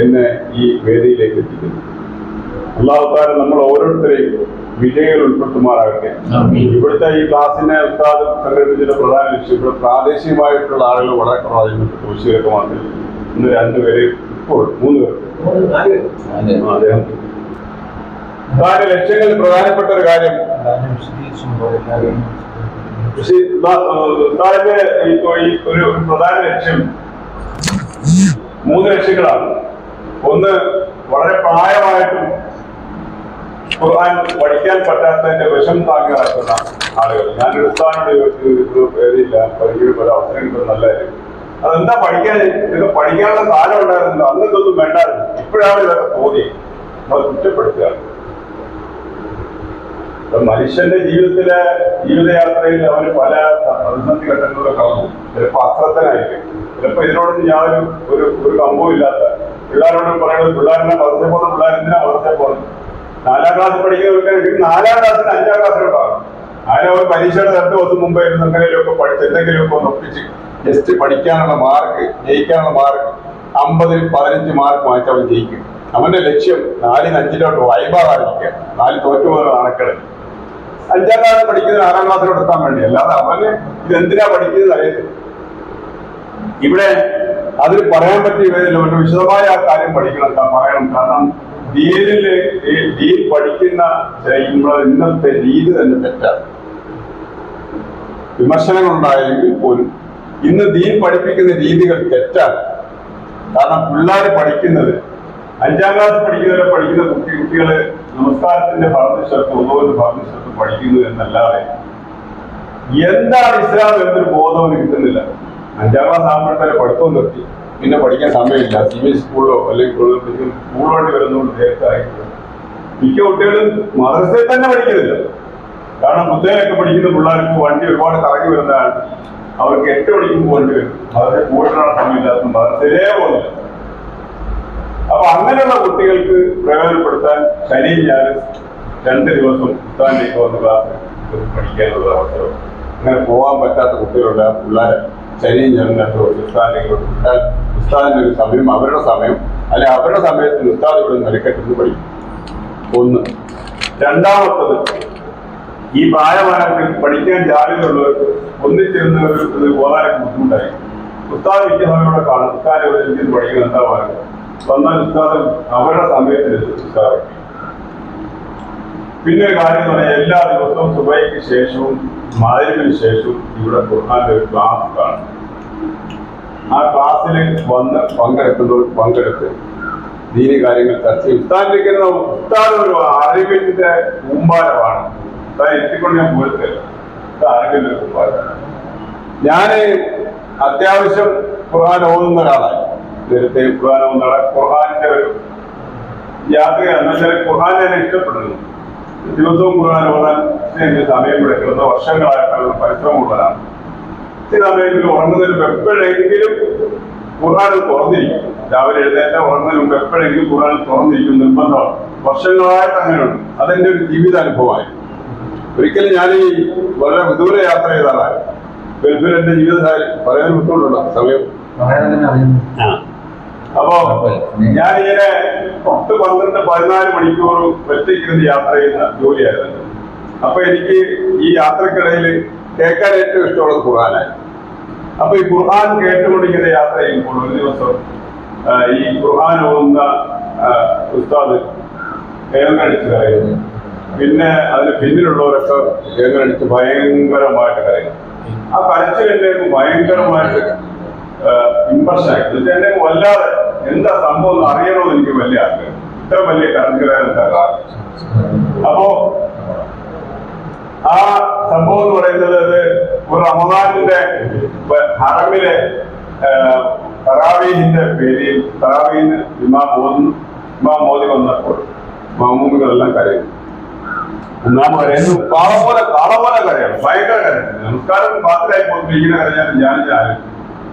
Speaker 9: എന്നെ ഈ വേദിയിലേക്ക് എത്തിക്കുന്നത്. അല്ലാഹു തആല നമ്മൾ ഓരോരുത്തരെയും വിജയികൾ ഉൾപ്പെടുത്തുമാറാകട്ടെ. ഇവിടുത്തെ ഈ ക്ലാസ്സിനെ ഉസ്താദ് സംഘടിപ്പിച്ചതിന്റെ പ്രധാന ലക്ഷ്യം ഇവിടെ പ്രാദേശികമായിട്ടുള്ള ആളുകൾ വളരെ കുറവായിരുന്നു. കോശികളൊക്കെ മാത്രമേ ഇന്ന് 2 പേര്, ഇപ്പോൾ 3 പേർ. അദ്ദേഹം ലക്ഷ്യങ്ങളിൽ പ്രധാനപ്പെട്ട ഒരു കാര്യം ഒരു പ്രധാന ലക്ഷ്യം 3 ലക്ഷ്യങ്ങളാണ്. ഒന്ന്, വളരെ പ്രായമായിട്ടും ഖുർആൻ പഠിക്കാൻ പറ്റാത്തതിന്റെ വിഷം താങ്ങി നടക്കുന്ന ആളുകൾ. ഞാനൊരു ഉസ്താദിനോട് ചോദിച്ചു, പേരില്ല പഠിക്കുന്ന ഒരു അവസരം കിട്ടും, നല്ലതായിരുന്നു. അതെന്താ പഠിക്കാൻ, ഇതൊക്കെ പഠിക്കാനുള്ള കാലം ഉണ്ടായിരുന്നല്ലോ, അന്ന് ഇതൊന്നും വേണ്ടായിരുന്നു, ഇപ്പോഴാണ് ഇതൊക്കെ തോന്നി. നമ്മൾ കുറ്റപ്പെടുത്തുകയാണ്. മനുഷ്യന്റെ ജീവിതയാത്രയിൽ അവന് പല പ്രതിസന്ധി ഘട്ടങ്ങളിലൂടെ കടന്നു. ചിലപ്പോൾ അസ്ത്രത്തിനായിരിക്കും, ചിലപ്പോൾ ഇതിനോടൊന്നും യാതൊരു ഒരു കമ്പവും ഇല്ലാത്ത പിള്ളേരോട് പറയുന്നത്, പിള്ളേരെ മദർസയിൽ പോകുന്ന പിള്ളേർ എന്തിനാ മദർസയിൽ പോകുന്നത്? 4ാം ക്ലാസ് പഠിക്കുന്നവർക്ക് 4ാം ക്ലാസ്സിന് 5ാം ക്ലാസ്സിലുണ്ടാകും. അതിന് അവർ പരീക്ഷയുടെ 2 ദിവസം മുമ്പ് ഇരുന്ന് എന്തെങ്കിലുമൊക്കെ പഠിച്ച് എന്തെങ്കിലുമൊക്കെ ഒന്ന് ഒപ്പിച്ച് ജസ്റ്റ് പഠിക്കാനുള്ള മാർക്ക്, ജയിക്കാനുള്ള മാർക്ക് 50-ൽ 15 മാർക്ക് വാങ്ങിച്ച് അവൻ ജയിക്കും. അവന്റെ ലക്ഷ്യം 4-ന് 5-ലോട്ട് വൈബാകാതിരിക്കുക, 4 തോറ്റു പോകുന്ന നാണക്കേട്. 5ാം ക്ലാസ് പഠിക്കുന്നത് 6ാം ക്ലാസ്സിലോട്ട് എത്താൻ വേണ്ടി, അല്ലാതെ അവന് ഇതെന്തിനാ പഠിക്കുന്നത് അറിയത്തില്ല. ഇവിടെ അതിൽ പറയാൻ പറ്റിയ വേദിയിൽ ഒരു വിശദമായ ആ കാര്യം പറയണം. കാരണം ദീൻ പഠിക്കുന്ന ഇന്നത്തെ രീതി തന്നെ തെറ്റാണ്. വിമർശനങ്ങളുണ്ടായെങ്കിൽ പോലും ഇന്ന് ദീൻ പഠിപ്പിക്കുന്ന രീതികൾ തെറ്റാണ്. കാരണം പിള്ളേർ പഠിക്കുന്നത് 5ാം ക്ലാസ് പഠിക്കുന്ന കുട്ടികള് നമസ്കാരത്തിന്റെ ഭരണശ്രദ്ധ, ഒന്നോന്റെ ഭരണശ്രദ്ധ പഠിക്കുന്നു എന്നല്ലാതെ എന്താണ് ഇസ്ലാം എന്നൊരു ബോധം കിട്ടുന്നില്ല. 5ാം ക്ലാസ് ആകുമ്പോഴത്തേക്ക് പഠിത്തം നിർത്തി, പിന്നെ പഠിക്കാൻ സമയമില്ല. CBSE സ്കൂളിലോ അല്ലെങ്കിൽ സ്കൂളിലോട്ട് വരുന്നതുകൊണ്ട് നേരത്തെ ആയിട്ടില്ല. മിക്ക കുട്ടികളും മദ്രസയിൽ തന്നെ പഠിക്കുന്നില്ല. കാരണം കുട്ടികളൊക്കെ പഠിക്കുന്ന പിള്ളേർക്ക് വണ്ടി ഒരുപാട് കറങ്ങി വരുന്നതാണ്. അവർക്ക് 8 മണിക്കുമ്പോൾ വണ്ടി വരും, മദ്രസയിൽ കൂടാനുള്ള സമയമില്ലാത്ത മദ്രസയിലേ പോകുന്നില്ല. അപ്പൊ അങ്ങനെയുള്ള കുട്ടികൾക്ക് പ്രയോജനപ്പെടുത്താൻ ശനി ഞായർ 2 ദിവസം ഉസ്താദിലേക്ക് വന്ന് ക്ലാസ് പഠിക്കാനുള്ള അവസരം. അങ്ങനെ പോകാൻ പറ്റാത്ത കുട്ടികളുടെ ആ പിള്ളേരെ ശനി ഞായർ 2 ദിവസം ഉസ്താദിലേക്ക് വിട്ടാൽ ഉസ്താദിന്റെ ഒരു സമയം, അവരുടെ സമയം, അല്ലെ അവരുടെ സമയത്തിന് ഉസ്താദ് ഇവിടെ മെനക്കെട്ടിരുന്ന് പഠിക്കും. 1. രണ്ടാമത്തത്, ഈ പ്രായമായവർക്ക് പഠിക്കാൻ ജാഗ്രതയുള്ളവർക്ക് ഒന്നിച്ചിരുന്ന ഒരു പോകാനൊക്കെ ബുദ്ധിമുട്ടായി. ഉസ്താദ് മിക്ക സമയം കാണും. ഉസ്താദ് ഇവിടെ എനിക്ക് പഠിക്കുന്ന എന്താ പറയുന്നത്, വന്നാൽ ഉസ്താദ് അവരുടെ സമയത്തിന് ഉസ്താദ്. പിന്നെ ഒരു കാര്യം എന്ന് പറഞ്ഞാൽ എല്ലാ ദിവസവും സുബഹിക്ക് ശേഷവും മഗ്‌രിബിന് ശേഷവും ഇവിടെ ഖുർആന്റെ ഒരു ക്ലാസ് കാണും. ആ ക്ലാസ്സിൽ വന്ന് പങ്കെടുത്ത് ദീനി കാര്യങ്ങൾ ചർച്ച ചെയ്യും. ഉസ്താദ് ഒരു അറിവിന്റെ കൂമ്പാരമാണ്. ഉസ്താദ് എത്തിക്കൊണ്ട് ഞാൻ പോലത്തില്ല, അറിവിന്റെ ഒരു കൂമ്പാരമാണ്. ഞാന് അത്യാവശ്യം ഖുർആൻ ഓതുന്ന ഒരാളായി. നേരത്തെ ഖുർആൻ ഓതുന്ന ആളെ, ഖുർആന്റെ ഒരു യാത്രയാണ്. എന്നുവെച്ചാൽ ഖുർആൻ ഞാൻ ഇഷ്ടപ്പെടുന്നു. ദിവസവും ഖുർആൻ ഓതാൻ എനിക്ക് സമയം കൊടുക്കുന്നത് വർഷങ്ങളായിട്ടുള്ള പരിശ്രമമുള്ളതാണ്. ചില സമയങ്ങളിൽ ഉറങ്ങുന്നതിന് എപ്പോഴെങ്കിലും ഖുർആൻ തുറന്നിരിക്കും. രാവിലെ എഴുന്നേറ്റ ഉറങ്ങുന്നതിന് മുമ്പ് എപ്പോഴെങ്കിലും ഖുർആൻ തുറന്നിരിക്കും, നിർബന്ധമാണ്. വർഷങ്ങളായിട്ട് അങ്ങനെയുണ്ട്. അതെന്റെ ഒരു ജീവിതാനുഭവമായി. ഒരിക്കലും ഞാൻ ഈ വളരെ വിദൂര യാത്ര ചെയ്താണ്. ഗൾഫിൽ എന്റെ ജീവിതകാര്യം പറയാൻ ബുദ്ധിമുട്ടുള്ള സമയം. അപ്പോ ഞാനിങ്ങനെ 10, 12, 14 മണിക്കൂർ ഒറ്റയ്ക്കിരുന്ന് യാത്ര ചെയ്യുന്ന ജോലിയായിരുന്നു. അപ്പൊ എനിക്ക് ഈ യാത്രക്കിടയിൽ കേൾക്കാൻ ഏറ്റവും ഇഷ്ടമുള്ളത് ഖുർആനായി. അപ്പൊ ഈ ഖുർആൻ കേട്ടുകൊണ്ടിങ്ങനെ യാത്ര ചെയ്യുമ്പോൾ ഒരു ദിവസം ഈ ഖുർആൻ ഓതുന്ന ഉസ്താദ് കേങ്ങടിച്ച് കരയുന്നു. പിന്നെ അതിന് പിന്നിലുള്ളവരൊക്കെ കേങ്ങടിച്ച് ഭയങ്കരമായിട്ട് കരയുന്നു. ആ കരച്ചിൽ എന്നെ ഭയങ്കരമായിട്ട് ഇംപ്രഷനായി. എന്നെ വല്ലാതെ എന്താ സംഭവം എന്ന് അറിയണമെന്ന് എനിക്ക് വലിയ ആഗ്രഹം. ഇത്ര വലിയ കരച്ചിലായ. അപ്പോ ആ സംഭവം എന്ന് പറയുന്നത് ഒരു റമദാനിന്റെ ഹറമിലെ തറാവീഹിന്റെ പേരിൽ തറാവീഹിന് ഇമാം മോദി വന്നപ്പോൾ മാമൂമികളെല്ലാം കരയുന്നു. ഒന്നാമത് കരയുന്നു, കാളപോലെ കരയാണ്, ഭയങ്കര കരയുന്നു. നമസ്കാരം ബാത്തിലായി പോകുമ്പോൾ ഇങ്ങനെ കരഞ്ഞാൽ ഞാൻ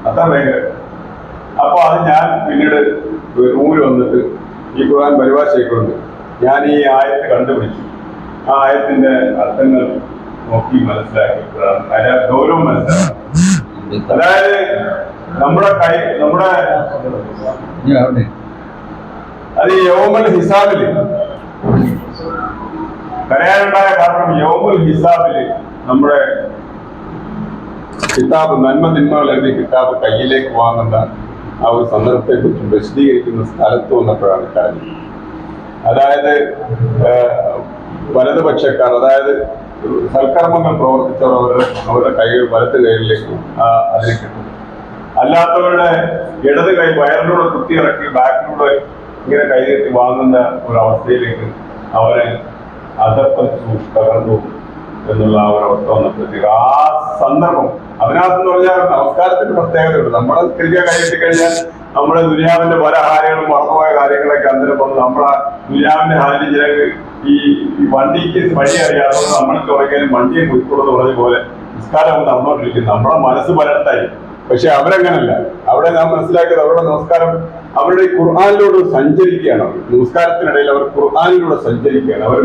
Speaker 9: അത്ര ഭയങ്കര. അപ്പൊ അത് ഞാൻ പിന്നീട് റൂമിൽ വന്നിട്ട് ഈ ഖുർആൻ പരിഭാഷയൊക്കെയുണ്ട്, ഞാൻ ഈ ആയത്ത് കണ്ടുപിടിച്ചു. ആ ആയത്തിന്റെ അർത്ഥങ്ങൾ നോക്കി മനസ്സിലാക്കിയപ്പോഴാണ് അതിന്റെ ഗൗരവം മനസ്സിലാക്കി. അതായത് നമ്മുടെ അത് യൗമുൽ ഹിസാബില് കരയാനുണ്ടായ കാരണം യൗമുൽ ഹിസാബില് നമ്മുടെ കിതാബ്, നന്മ തിന്മകൾ എഴുതിയ കിതാബ് കയ്യിലേക്ക് വാങ്ങുന്ന ആ ഒരു സന്ദർഭത്തെ കുറിച്ച് വിശദീകരിക്കുന്ന സ്ഥലത്ത് വന്നപ്പോഴാണ് കാര്യം. അതായത് വലതുപക്ഷക്കാർ, അതായത് സൽക്കർമ്മങ്ങൾ പ്രവർത്തിച്ചവർ അവരുടെ കൈകൾ വലത്ത് കൈകളിലേക്ക് അതിനെ കിട്ടും. അല്ലാത്തവരുടെ ഇടത് കൈ വയറിലൂടെ കുത്തിയിറക്കി ബാക്കിലൂടെ ഇങ്ങനെ കൈകെട്ടി വാങ്ങുന്ന ഒരവസ്ഥയിലേക്ക് അവരെ അതപ്പച്ചു തകർന്നു എന്നുള്ള ആ ഒരവസ്ഥ വന്നപ്പോഴത്തേക്ക് ആ സന്ദർഭം അതിനകത്തെന്ന് പറഞ്ഞാൽ നമസ്കാരത്തിന്റെ പ്രത്യേകതയുണ്ട്. നമ്മളെ തിരികെ കൈകെട്ടി കഴിഞ്ഞാൽ നമ്മുടെ ദുനിയാവിന്റെ പല കാര്യങ്ങളും മറന്നുപോയ കാര്യങ്ങളൊക്കെ അന്നേരം വന്ന് നമ്മളെ ദുനിയാവിന്റെ സാഹചര്യങ്ങൾക്ക് ഈ വണ്ടിക്ക് വഴി അറിയാതെ നമ്മൾ തുടങ്ങിയാലും വണ്ടിയെ കുറിക്കുള്ളൂ പറഞ്ഞ പോലെ നിസ്കാരം നടന്നുകൊണ്ടിരിക്കുന്നു. നമ്മളെ മനസ്സ് പലർത്തായി. പക്ഷെ അവരങ്ങനല്ല. അവിടെ നാം മനസ്സിലാക്കിയത് അവരുടെ നമസ്കാരം അവരുടെ ഖുർആനിലൂടെ സഞ്ചരിക്കുകയാണ്. നമസ്കാരത്തിനിടയിൽ അവർ ഖുർആനിലൂടെ സഞ്ചരിക്കുകയാണ്. അവർ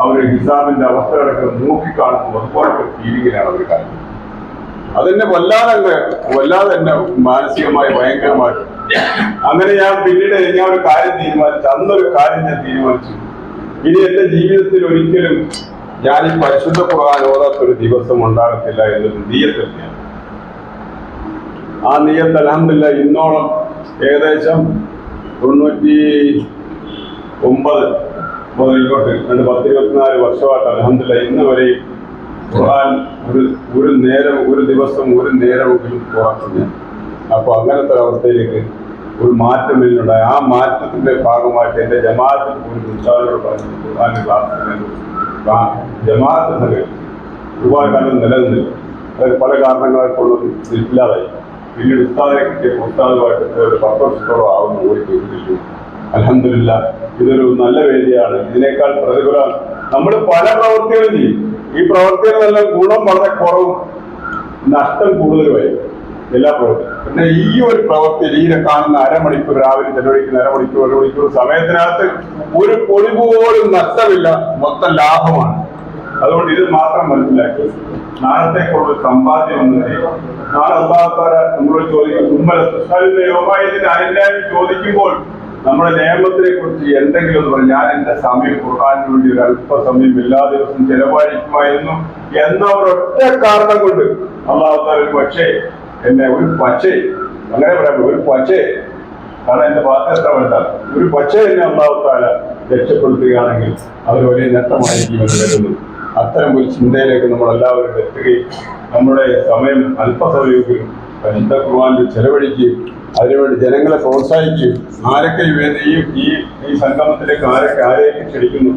Speaker 9: അവർ ഹിസാബിന്റെ അവസ്ഥകളൊക്കെ നോക്കിക്കാണുന്നു. അതുപോലൊക്കെ ഫീലിങ്ങിലാണ് അവർ കാര്യം. അതെന്നെ വല്ലാതെ എന്നെ മാനസികമായി ഭയങ്കരമായിട്ട്. അങ്ങനെ ഞാൻ പിന്നീട് ഞാൻ ഒരു കാര്യം തീരുമാനിച്ചു. അന്നൊരു കാര്യം ഞാൻ തീരുമാനിച്ചു, ഇനി എന്റെ ജീവിതത്തിൽ ഒരിക്കലും ഞാൻ ഈ പരിശുദ്ധ ഖുർആൻ ഓതാത്തൊരു ദിവസം ഉണ്ടാകത്തില്ല എന്നൊരു നിയ്യത്തിൽ ഞാൻ. ആ നിയ്യത്ത് അൽഹംദുലില്ലാ ഇന്നോളം ഏകദേശം 99 മുതൽ ഇങ്ങോട്ട് 10-24 വർഷമായിട്ട് അൽഹംദുലില്ലാ ഇന്ന് വരെയും ഖുർആൻ ഒരു നേരമെങ്കിലും തുറക്കുന്നു. അപ്പൊ അങ്ങനത്തെ ഒരവസ്ഥയിലേക്ക് ഒരു മാറ്റം വരുന്നുണ്ടായി. ആ മാറ്റത്തിന്റെ ഭാഗമായിട്ട് എന്റെ ജമാഅത്തിൽ പോലും ഉസ്താദിനോട് പറഞ്ഞു ഖുർആന്റെ ക്ലാസ് ജമാഅത്ത് സംഘം ഒരുപാട് കാലം നിലനിന്നില്ല. അതായത് പല കാരണങ്ങളെ കൊണ്ടൊന്നും ഇല്ലാതായി. പിന്നീട് ഉസ്താദിനെ കിട്ടിയ ഉസ്താദുമായിട്ട് ഒരു 10 വർഷത്തോളം ആവുന്ന ഓടിക്കൊണ്ടിരിക്കുന്നു. അൽഹംദുലില്ലാ ഇതൊരു നല്ല വേദിയാണ്. ഇതിനേക്കാൾ പ്രതിഫലം നമ്മൾ പല പ്രവൃത്തികളും ചെയ്യും. ഈ പ്രവൃത്തികളെല്ലാം ഗുണം വളരെ കുറവും നഷ്ടം കൂടുതലുമായി എല്ലാ പ്രവൃത്തിയും. പിന്നെ ഈ ഒരു പ്രവൃത്തി ഈ കാണുന്ന അരമണിക്കൂർ രാവിലെ ചെലവഴിക്കുന്ന അരമണിക്കൂർ 1 മണിക്കൂർ സമയത്തിനകത്ത് ഒരു പൊടി പോലും നഷ്ടമില്ല, മൊത്തം ലാഭമാണ്. അതുകൊണ്ട് ഇത് മാത്രം മനസ്സിലാക്കി നാളത്തേക്കുള്ള സമ്പാദ്യം ഒന്നും ചെയ്യും. നാളെ അല്ലാത്തവര നമ്മളോട് ചോദിക്കും യോമായതിന്റെ അന്യായം ചോദിക്കുമ്പോൾ നമ്മുടെ നിയമത്തിനെ കുറിച്ച് എന്തെങ്കിലും ഒന്ന് പറഞ്ഞു. ഞാൻ എന്റെ സമയം ഖുർആനിന് വേണ്ടി ഒരു അല്പസമയം എല്ലാ ദിവസവും ചെലവഴിക്കുമായിരുന്നു എന്ന ഒരൊറ്റ കാരണം കൊണ്ട് അല്ലാഹു തആല എന്നെ ഒരു അങ്ങനെ പറയാം, ഒരു കാരണം എന്റെ ബാധ്യത വേണ്ടാണ്. ഒരു എന്നെ അല്ലാഹു തആല രക്ഷപ്പെടുത്തുകയാണെങ്കിൽ അത് വലിയ നേട്ടമായിരിക്കുമെന്ന് കരുതുന്നു. അത്തരം ഒരു ചിന്തയിലേക്ക് നമ്മൾ എല്ലാവരും എത്തുകയും നമ്മുടെ സമയം അല്പസമയമെങ്കിലും പരിശുദ്ധ ഖുർആനിൽ ചെലവഴിക്കുകയും അതിനുവേണ്ടി ജനങ്ങളെ പ്രോത്സാഹിക്കുകയും ആരൊക്കെ ഈ സംഗമത്തിലേക്ക് ആരെയൊക്കെ ക്ഷണിക്കുന്നു,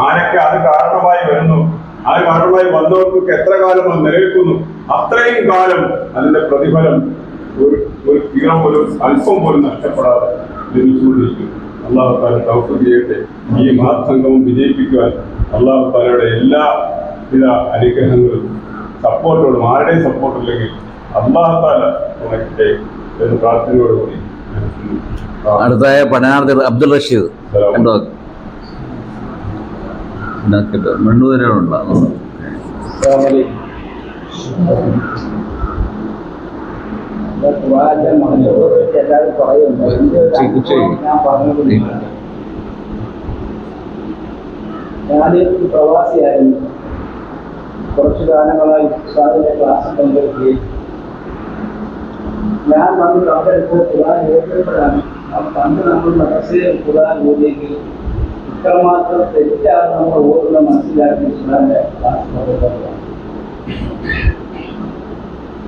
Speaker 9: ആരൊക്കെ അത് കാരണമായി വരുന്നു, ആ കാരണമായി വന്നവർക്കൊക്കെ എത്ര കാലം അത് നിലനിൽക്കുന്നു, അത്രയും കാലം അതിന്റെ പ്രതിഫലം ഒരു തീരം പോലും അല്പം പോലും നഷ്ടപ്പെടാതെ ലഭിച്ചുകൊണ്ടിരിക്കുന്നു. അല്ലാഹു തആല തൗഫീഖ് ചെയ്യട്ടെ. ഈ മഹത്സംഗമം വിജയിപ്പിക്കുവാൻ അല്ലാഹു തആലയുടെ എല്ലാവിധ അനുഗ്രഹങ്ങളും സപ്പോർട്ടോടും ആരുടെയും സപ്പോർട്ടില്ലെങ്കിൽ അല്ലാഹു തആല ഉണക്കട്ടെ എന്ന് പ്രാർത്ഥനയോടുകൂടി
Speaker 6: അടുത്തായ പടനാർത്തി അബ്ദുൾ റഷീദ് എന്തോ മണ്ണൂരാണുണ്ടോ?
Speaker 1: ഞാനൊരു പ്രവാസിയായിരുന്നു. കുറച്ചു കാലങ്ങളായി ഉസ്താദിന്റെ ക്ലാസ് പങ്കെടുക്കുകയും ഞാൻ വന്ന് പങ്കെടുത്ത് ഖുർആൻ കേൾക്കുമ്പോഴാണ് പണ്ട് നമ്മൾ മനസ്സിൽ ഖുർആൻ ഓതിയെങ്കിൽ ഇത്രമാത്രം തെറ്റാണ് നമ്മൾ ഓതുന്ന മനസ്സിലാക്കി ഉസ്താദിന്റെ ക്ലാസ് പങ്കെടുക്കുക.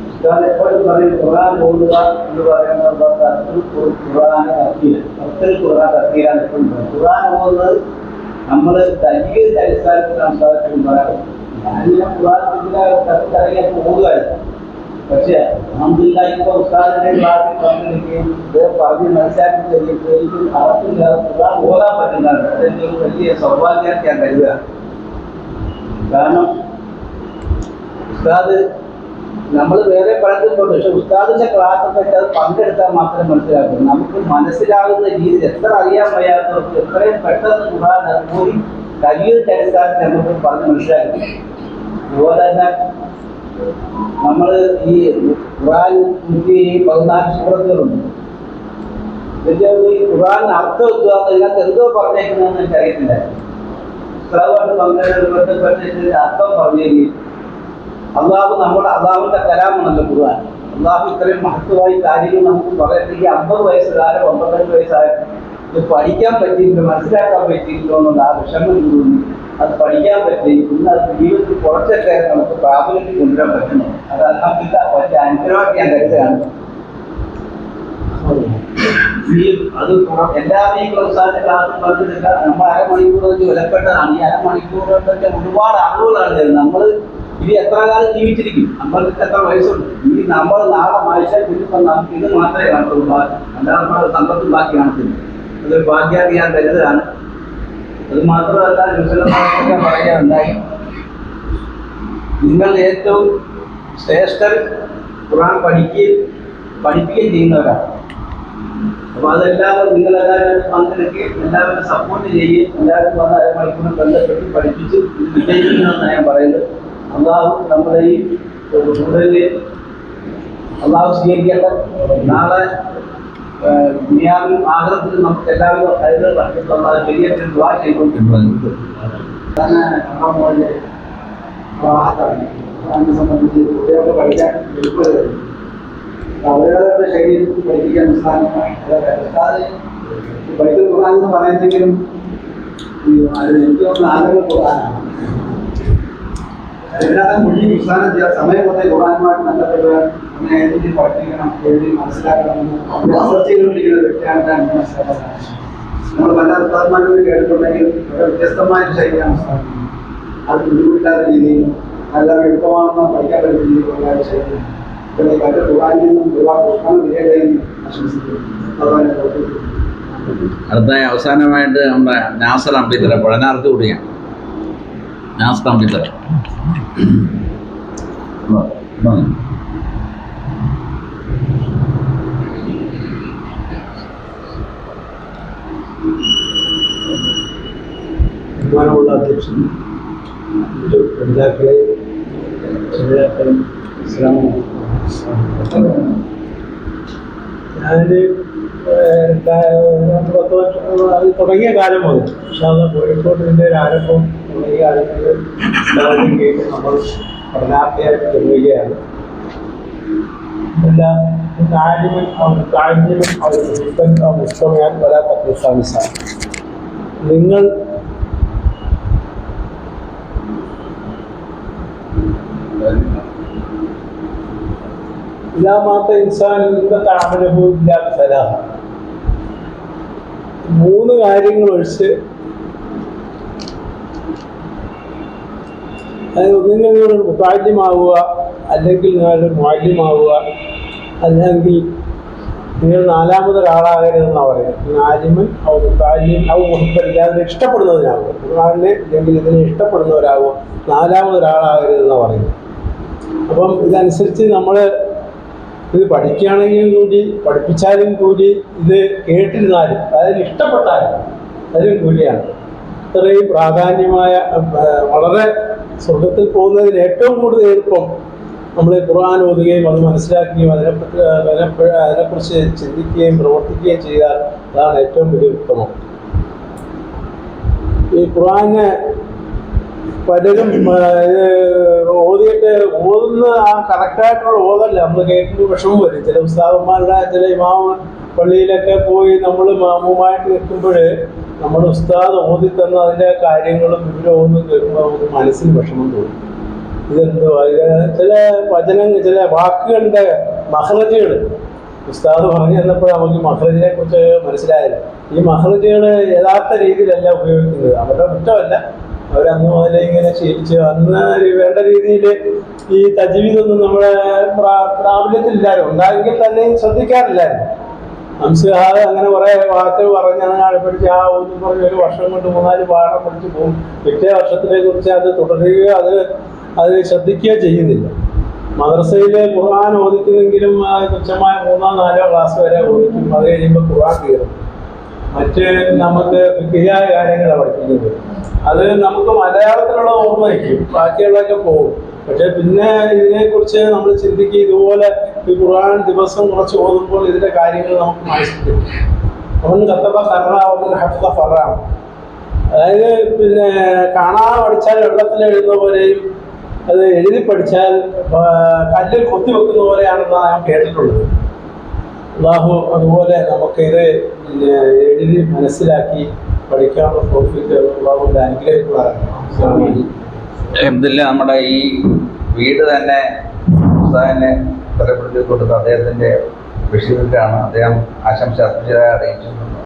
Speaker 1: ഉസ്താദ് എപ്പോഴും പറയും ഖുർആൻ ഓതുക എന്ന് പറയുന്നത് ഖുർആൻ തഫ്സീറാണ് എപ്പോഴും പറയും. ഖുർആൻ ഓതുന്നത് നമ്മൾ തജ്വീദിന്റെ അടിസ്ഥാനത്തിൽ സംസാരിക്കുമ്പോഴാണ് ഞാൻ ഖുർആൻ ഓതുകയായിരുന്നു. പക്ഷേ അൽഹംദുലില്ലാ ഇപ്പോൾ ഉസ്താദിന്റെ ക്ലാസ്സിൽ പങ്കെടുക്കുകയും പറഞ്ഞ് മനസ്സിലാക്കി തരുകയും എനിക്ക് അവർക്കില്ല ഖുർആൻ ഓതാൻ പറ്റുന്നതാണ്. അതെന്റെ ഒരു വലിയ സൗഭാഗ്യമായിട്ട് ഞാൻ കരുതുക. കാരണം ഉസ്താദ് നമ്മൾ വേറെ പലതുണ്ട്, പക്ഷെ ഉസ്താദിന്റെ ക്ലാസ് ഒക്കെ അത് പങ്കെടുത്താൽ മാത്രമേ മനസ്സിലാക്കൂ. നമുക്ക് മനസ്സിലാകുന്ന രീതിയിൽ എത്ര അറിയാൻ വയ്യാത്തവർക്ക് എത്രയും പെട്ടെന്ന് ഖുർആൻ പോയി തജ്വീദിന്റെ അടിസ്ഥാനത്തിൽ നമുക്ക് പറഞ്ഞ് മനസ്സിലാക്കി. അതുപോലെ തന്നെ നമ്മൾ ഈ ഖുർആൻ 14 സൂറത്തുകളുണ്ട്. ഇതിന്റെ ഈ ഖുർആനിന് അർത്ഥം എത്തുക ഇതിനകത്ത് എന്തോ പറഞ്ഞേക്കുന്നതെന്ന് എനിക്ക് അറിയത്തില്ല. ഉസ്താദുമായിട്ട് ബന്ധപ്പെട്ടിട്ട് അർത്ഥം പറഞ്ഞെങ്കിൽ അള്ളാഹുവിന്റെ കലാമാണല്ലോ ഖുർആൻ. അള്ളാഹു ഇത്രയും മഹത്വമായി കാര്യങ്ങൾ നമുക്ക് പറയണമെങ്കിൽ 50 വയസ്സുകാരോ 55 വയസ്സായോ ഇത് പഠിക്കാൻ പറ്റിയില്ലോ മനസ്സിലാക്കാൻ പറ്റിയില്ലോ എന്നുള്ള ആ വിഷമം തോന്നി. അത് പഠിക്കാൻ പറ്റി ഇന്ന് അത് ജീവിതത്തിൽ കുറച്ചൊക്കെ നമുക്ക് പ്രാബല്യത്തിൽ കൊണ്ടുവരാൻ പറ്റുന്നു. അത് അൽഹംദുലില്ലാ ഞാൻ കരുതുകയാണ്. അത് എല്ലാവരും ഈ ക്ലാസ്സിന്റെ ക്ലാസ് പറഞ്ഞിട്ടില്ല. നമ്മൾ അരമണിക്കൂർ വെച്ച് വിലപ്പെട്ടതാണ്. ഈ അരമണിക്കൂർ കൊണ്ടൊക്കെ ഒരുപാട് അറിവുകളാണ് തരുന്നത്. നമ്മൾ ഇനി എത്ര കാലം ജീവിച്ചിരിക്കും, നമ്മൾക്ക് എത്ര വയസ്സുണ്ട്, ഇനി നമ്മൾ നാളെ മനുഷ്യൻ പിന്നെ നമുക്ക് ഇത് മാത്രമേ കാണത്തുള്ളൂ. അല്ലാതെ നമ്മുടെ സമ്പത്തും ബാക്കി കാണത്തില്ല. അതൊരു ഭാഗ്യാക്കി ഞാൻ കരുതുകയാണ്. അത് മാത്രമല്ല, വിശദമായിട്ടൊക്കെ പറയാനുണ്ടായി. നിങ്ങൾ ഏറ്റവും ശ്രേഷ്ഠർ ഖുർആൻ പഠിപ്പിക്കുകയും ചെയ്യുന്നവരാണ്. അപ്പോൾ അതെല്ലാവരും നിങ്ങളെല്ലാവരും പങ്കെടുക്കുകയും എല്ലാവരും സപ്പോർട്ട് ചെയ്യുകയും എല്ലാവരും വന്ന അരമണിക്കൂറിൽ ബന്ധപ്പെട്ട് പഠിപ്പിച്ച് വിജയിക്കണമെന്നാണ് ഞാൻ പറയുന്നത്. അള്ളാഹു നമ്മുടെ ഈ കൂടുതലിൽ അള്ളാഹു സ്വീകരിക്കേണ്ട നാളെ ദുനിയാവിലും ആഗ്രഹത്തിലും നമുക്ക് എല്ലാവരും അതിനുള്ള വലിയ ദുആ ചെയ്തുകൊണ്ടിരിക്കുന്നത്. അതിനെ സംബന്ധിച്ച് കുട്ടികൾക്ക് പഠിക്കാൻ എളുപ്പമില്ല. അവരവരുടെ ശൈലിയിൽ പഠിപ്പിക്കാൻ ബൈബിൾ ഖുർആൻ എന്ന് പറയുന്നെങ്കിലും അതിൽ എനിക്ക് തോന്നുന്ന ആളുകൾ ഖുർആനാണ്. അതിനകത്ത് മുഴുവൻ വിസ്ഥാനം ചെയ്യാൻ സമയം കൊണ്ട് ഖുർആനുമായിട്ട് ബന്ധപ്പെട്ട് അങ്ങനെ എഴുതി പഠിപ്പിക്കണം, എഴുതി മനസ്സിലാക്കണമെന്ന് റിസർച്ച് ചെയ്തുകൊണ്ടിരിക്കുന്ന വ്യക്തിയാണ് ഞാൻ മനസ്സിലാക്കുന്നത്. നമ്മൾ പല ഉസ്താദന്മാരോട് കേട്ടിട്ടുണ്ടെങ്കിൽ വ്യത്യസ്തമായ ഒരു ശൈലിയാണ് ഉസ്താദ്. അത് ബുദ്ധിമുട്ടില്ലാത്ത രീതിയിൽ നല്ല എളുപ്പമാണെന്ന് പഠിക്കാൻ പറ്റുന്ന രീതിയിലുള്ള ശൈലി. മറ്റു ഖുർആനിൽ നിന്നും ഒരുപാട് പുഷ്പങ്ങൾ വിജയം ആശംസിക്കുന്നു.
Speaker 6: അടുത്തായി അവസാനമായിട്ട് നമ്മുടെ നാസർ അമ്പിത്തറ പഴനാർത്ത് കൂടിയാണ്. നാസർ അമ്പിത്തറ
Speaker 7: ബഹുമാനമുള്ള അധ്യക്ഷൻ, പഠിതാക്കളെ, ഞാൻ തുടങ്ങിയ കാലം മുതൽ കോഴിക്കോട്ടിൻ്റെ ഒരു ആരംഭം തുടങ്ങിയ കാലങ്ങളിൽ നമ്മൾ പഠനാർത്ഥിയായിട്ട് തുടങ്ങുകയാണ്. എല്ലാ മുസ്തമയാൻ വരാത്ത പ്രസ്ഥാനിച്ചാണ് നിങ്ങൾ ഇല്ലാമാത്ത ഇൻസാൻ ഇന്നത്തെ അമലഭൂമില്ലാത്ത സലാഹ. 3 കാര്യങ്ങൾ ഒഴിച്ച് നിങ്ങളൊരു മുത്താലിമാവുക, അല്ലെങ്കിൽ നിങ്ങളൊരു മുഅല്ലിമാവുക, അല്ലെങ്കിൽ നിങ്ങൾ 4മതൊരാളാകരുതെന്നാണ് പറയുന്നത്. ആലിമൻ ഔ മുത്താലിം ഔ മുഹബ്ബൻ, ഇഷ്ടപ്പെടുന്നതിനാവുക. ഖുർആനെ അല്ലെങ്കിൽ ഇതിനെ ഇഷ്ടപ്പെടുന്നവരാകുക, 4മതൊരാളാകരുതെന്നാണ് പറയുന്നത്. അപ്പം ഇതനുസരിച്ച് നമ്മൾ ഇത് പഠിക്കുകയാണെങ്കിൽ കൂടി, പഠിപ്പിച്ചാലും കൂടി, ഇത് കേട്ടിരുന്നാലും, അതായത് ഇഷ്ടപ്പെട്ടാലും അതിലും കൂടിയാണ്. ഇത്രയും പ്രാധാന്യമായ, വളരെ സ്വർഗത്തിൽ പോകുന്നതിന് ഏറ്റവും കൂടുതൽ എളുപ്പം നമ്മൾ ഖുർആൻ ഓതുകയും അത് മനസ്സിലാക്കുകയും അതിനെക്കുറിച്ച് ചിന്തിക്കുകയും പ്രവർത്തിക്കുകയും ചെയ്താൽ അതാണ് ഏറ്റവും വലിയ ഉത്തമം. ഈ ഖുർആനെ പലരും ഓതിയിട്ട് ഓതുന്ന ആ കറക്റ്റായിട്ടുള്ള ഓതല്ല, നമ്മൾ കേൾക്കുമ്പോൾ വിഷമം വരും. ചില ഉസ്താദന്മാരുടെ, ചില ഇമാമ പള്ളിയിലൊക്കെ പോയി നമ്മൾ മാമുമായിട്ട് നിൽക്കുമ്പോൾ നമ്മുടെ ഉസ്താദ് ഓതി തന്ന അതിൻ്റെ കാര്യങ്ങളും വിവരമൊന്നും കേൾക്കുമ്പോൾ നമുക്ക് മനസ്സിന് വിഷമം തോന്നും. ഇതെന്തോ ചില വചനങ്ങൾ, ചില വാക്കുകളുടെ മഹ്റജുകൾ ഉസ്താദ് പറഞ്ഞു തന്നപ്പോൾ നമുക്ക് മഹ്റജിനെ കുറിച്ച് മനസ്സിലായത്. ഈ മഹ്റജുകൾ യഥാർത്ഥ രീതിയിലല്ല ഉപയോഗിക്കുന്നത്. അവരുടെ കുറ്റമല്ല, അവരന്ന് മുതലേ ഇങ്ങനെ ശീലിച്ച് അന്ന് വേണ്ട രീതിയിൽ ഈ തജ്വീദൊന്നും നമ്മുടെ പ്രാബല്യത്തിലില്ലായിരുന്നു. ഉണ്ടായെങ്കിൽ തന്നെയും ശ്രദ്ധിക്കാറില്ലായിരുന്നു. അംശഹാദ് അങ്ങനെ കുറേ വാക്കുകൾ പറഞ്ഞ് അങ്ങനെ പഠിച്ച് ആ ഒന്നും പറഞ്ഞ് ഒരു വർഷം കൊണ്ട് 3-4 പാഠം പഠിച്ച് പോകും. പിറ്റേ വർഷത്തിനെ കുറിച്ച് അത് തുടരുകയോ അത് ശ്രദ്ധിക്കുകയോ ചെയ്യുന്നില്ല. മദ്രസയിൽ ഖുർആൻ ഓദിക്കുന്നെങ്കിലും തുച്ഛമായ 3-4 ക്ലാസ് വരെ ഓദിക്കും. അത് കഴിയുമ്പോൾ ഖുർആൻ കയറും. മറ്റ് നമുക്ക് ഫിഖിയായ കാര്യങ്ങളാണ് പഠിപ്പിക്കുന്നത്. അത് നമുക്ക് മലയാളത്തിലുള്ള ഓർമ്മ വയ്ക്കും, ബാക്കിയുള്ളതൊക്കെ പോകും. പക്ഷെ പിന്നെ ഇതിനെക്കുറിച്ച് നമ്മൾ ചിന്തിക്കുക, ഇതുപോലെ ഈ ഖുർആൻ ദിവസം കുറച്ച് ഓതുമ്പോൾ ഇതിൻ്റെ കാര്യങ്ങൾ നമുക്ക് മനസ്സിലാക്കും. അവൻ കത്തബ കറാവുന്ന ഹഫ്ദ ഫറാം, അതായത് പിന്നെ കാണാതെ പഠിച്ചാൽ വെള്ളത്തിൽ എഴുതുന്ന പോലെയും അത് എഴുതി പഠിച്ചാൽ കല്ലിൽ കൊത്തിവെക്കുന്ന പോലെയാണെന്നാണ് ഞാൻ കേട്ടിട്ടുള്ളത്. അല്ലാഹു അതുപോലെ നമുക്കിത് എഴുതി മനസ്സിലാക്കി പഠിക്കാനുള്ള തൗഫീഖ് അല്ലാഹുവിന്റെ അനുഗ്രഹിക്കുമാറാകട്ടെ.
Speaker 6: നമ്മുടെ ഈ വീട് തന്നെ
Speaker 1: തരപ്പെടുത്തി കൊടുത്ത അദ്ദേഹത്തിൻ്റെ ബഷീറിലാണ് അദ്ദേഹം ആശംസ അർപ്പിച്ചതായി അറിയിച്ചു.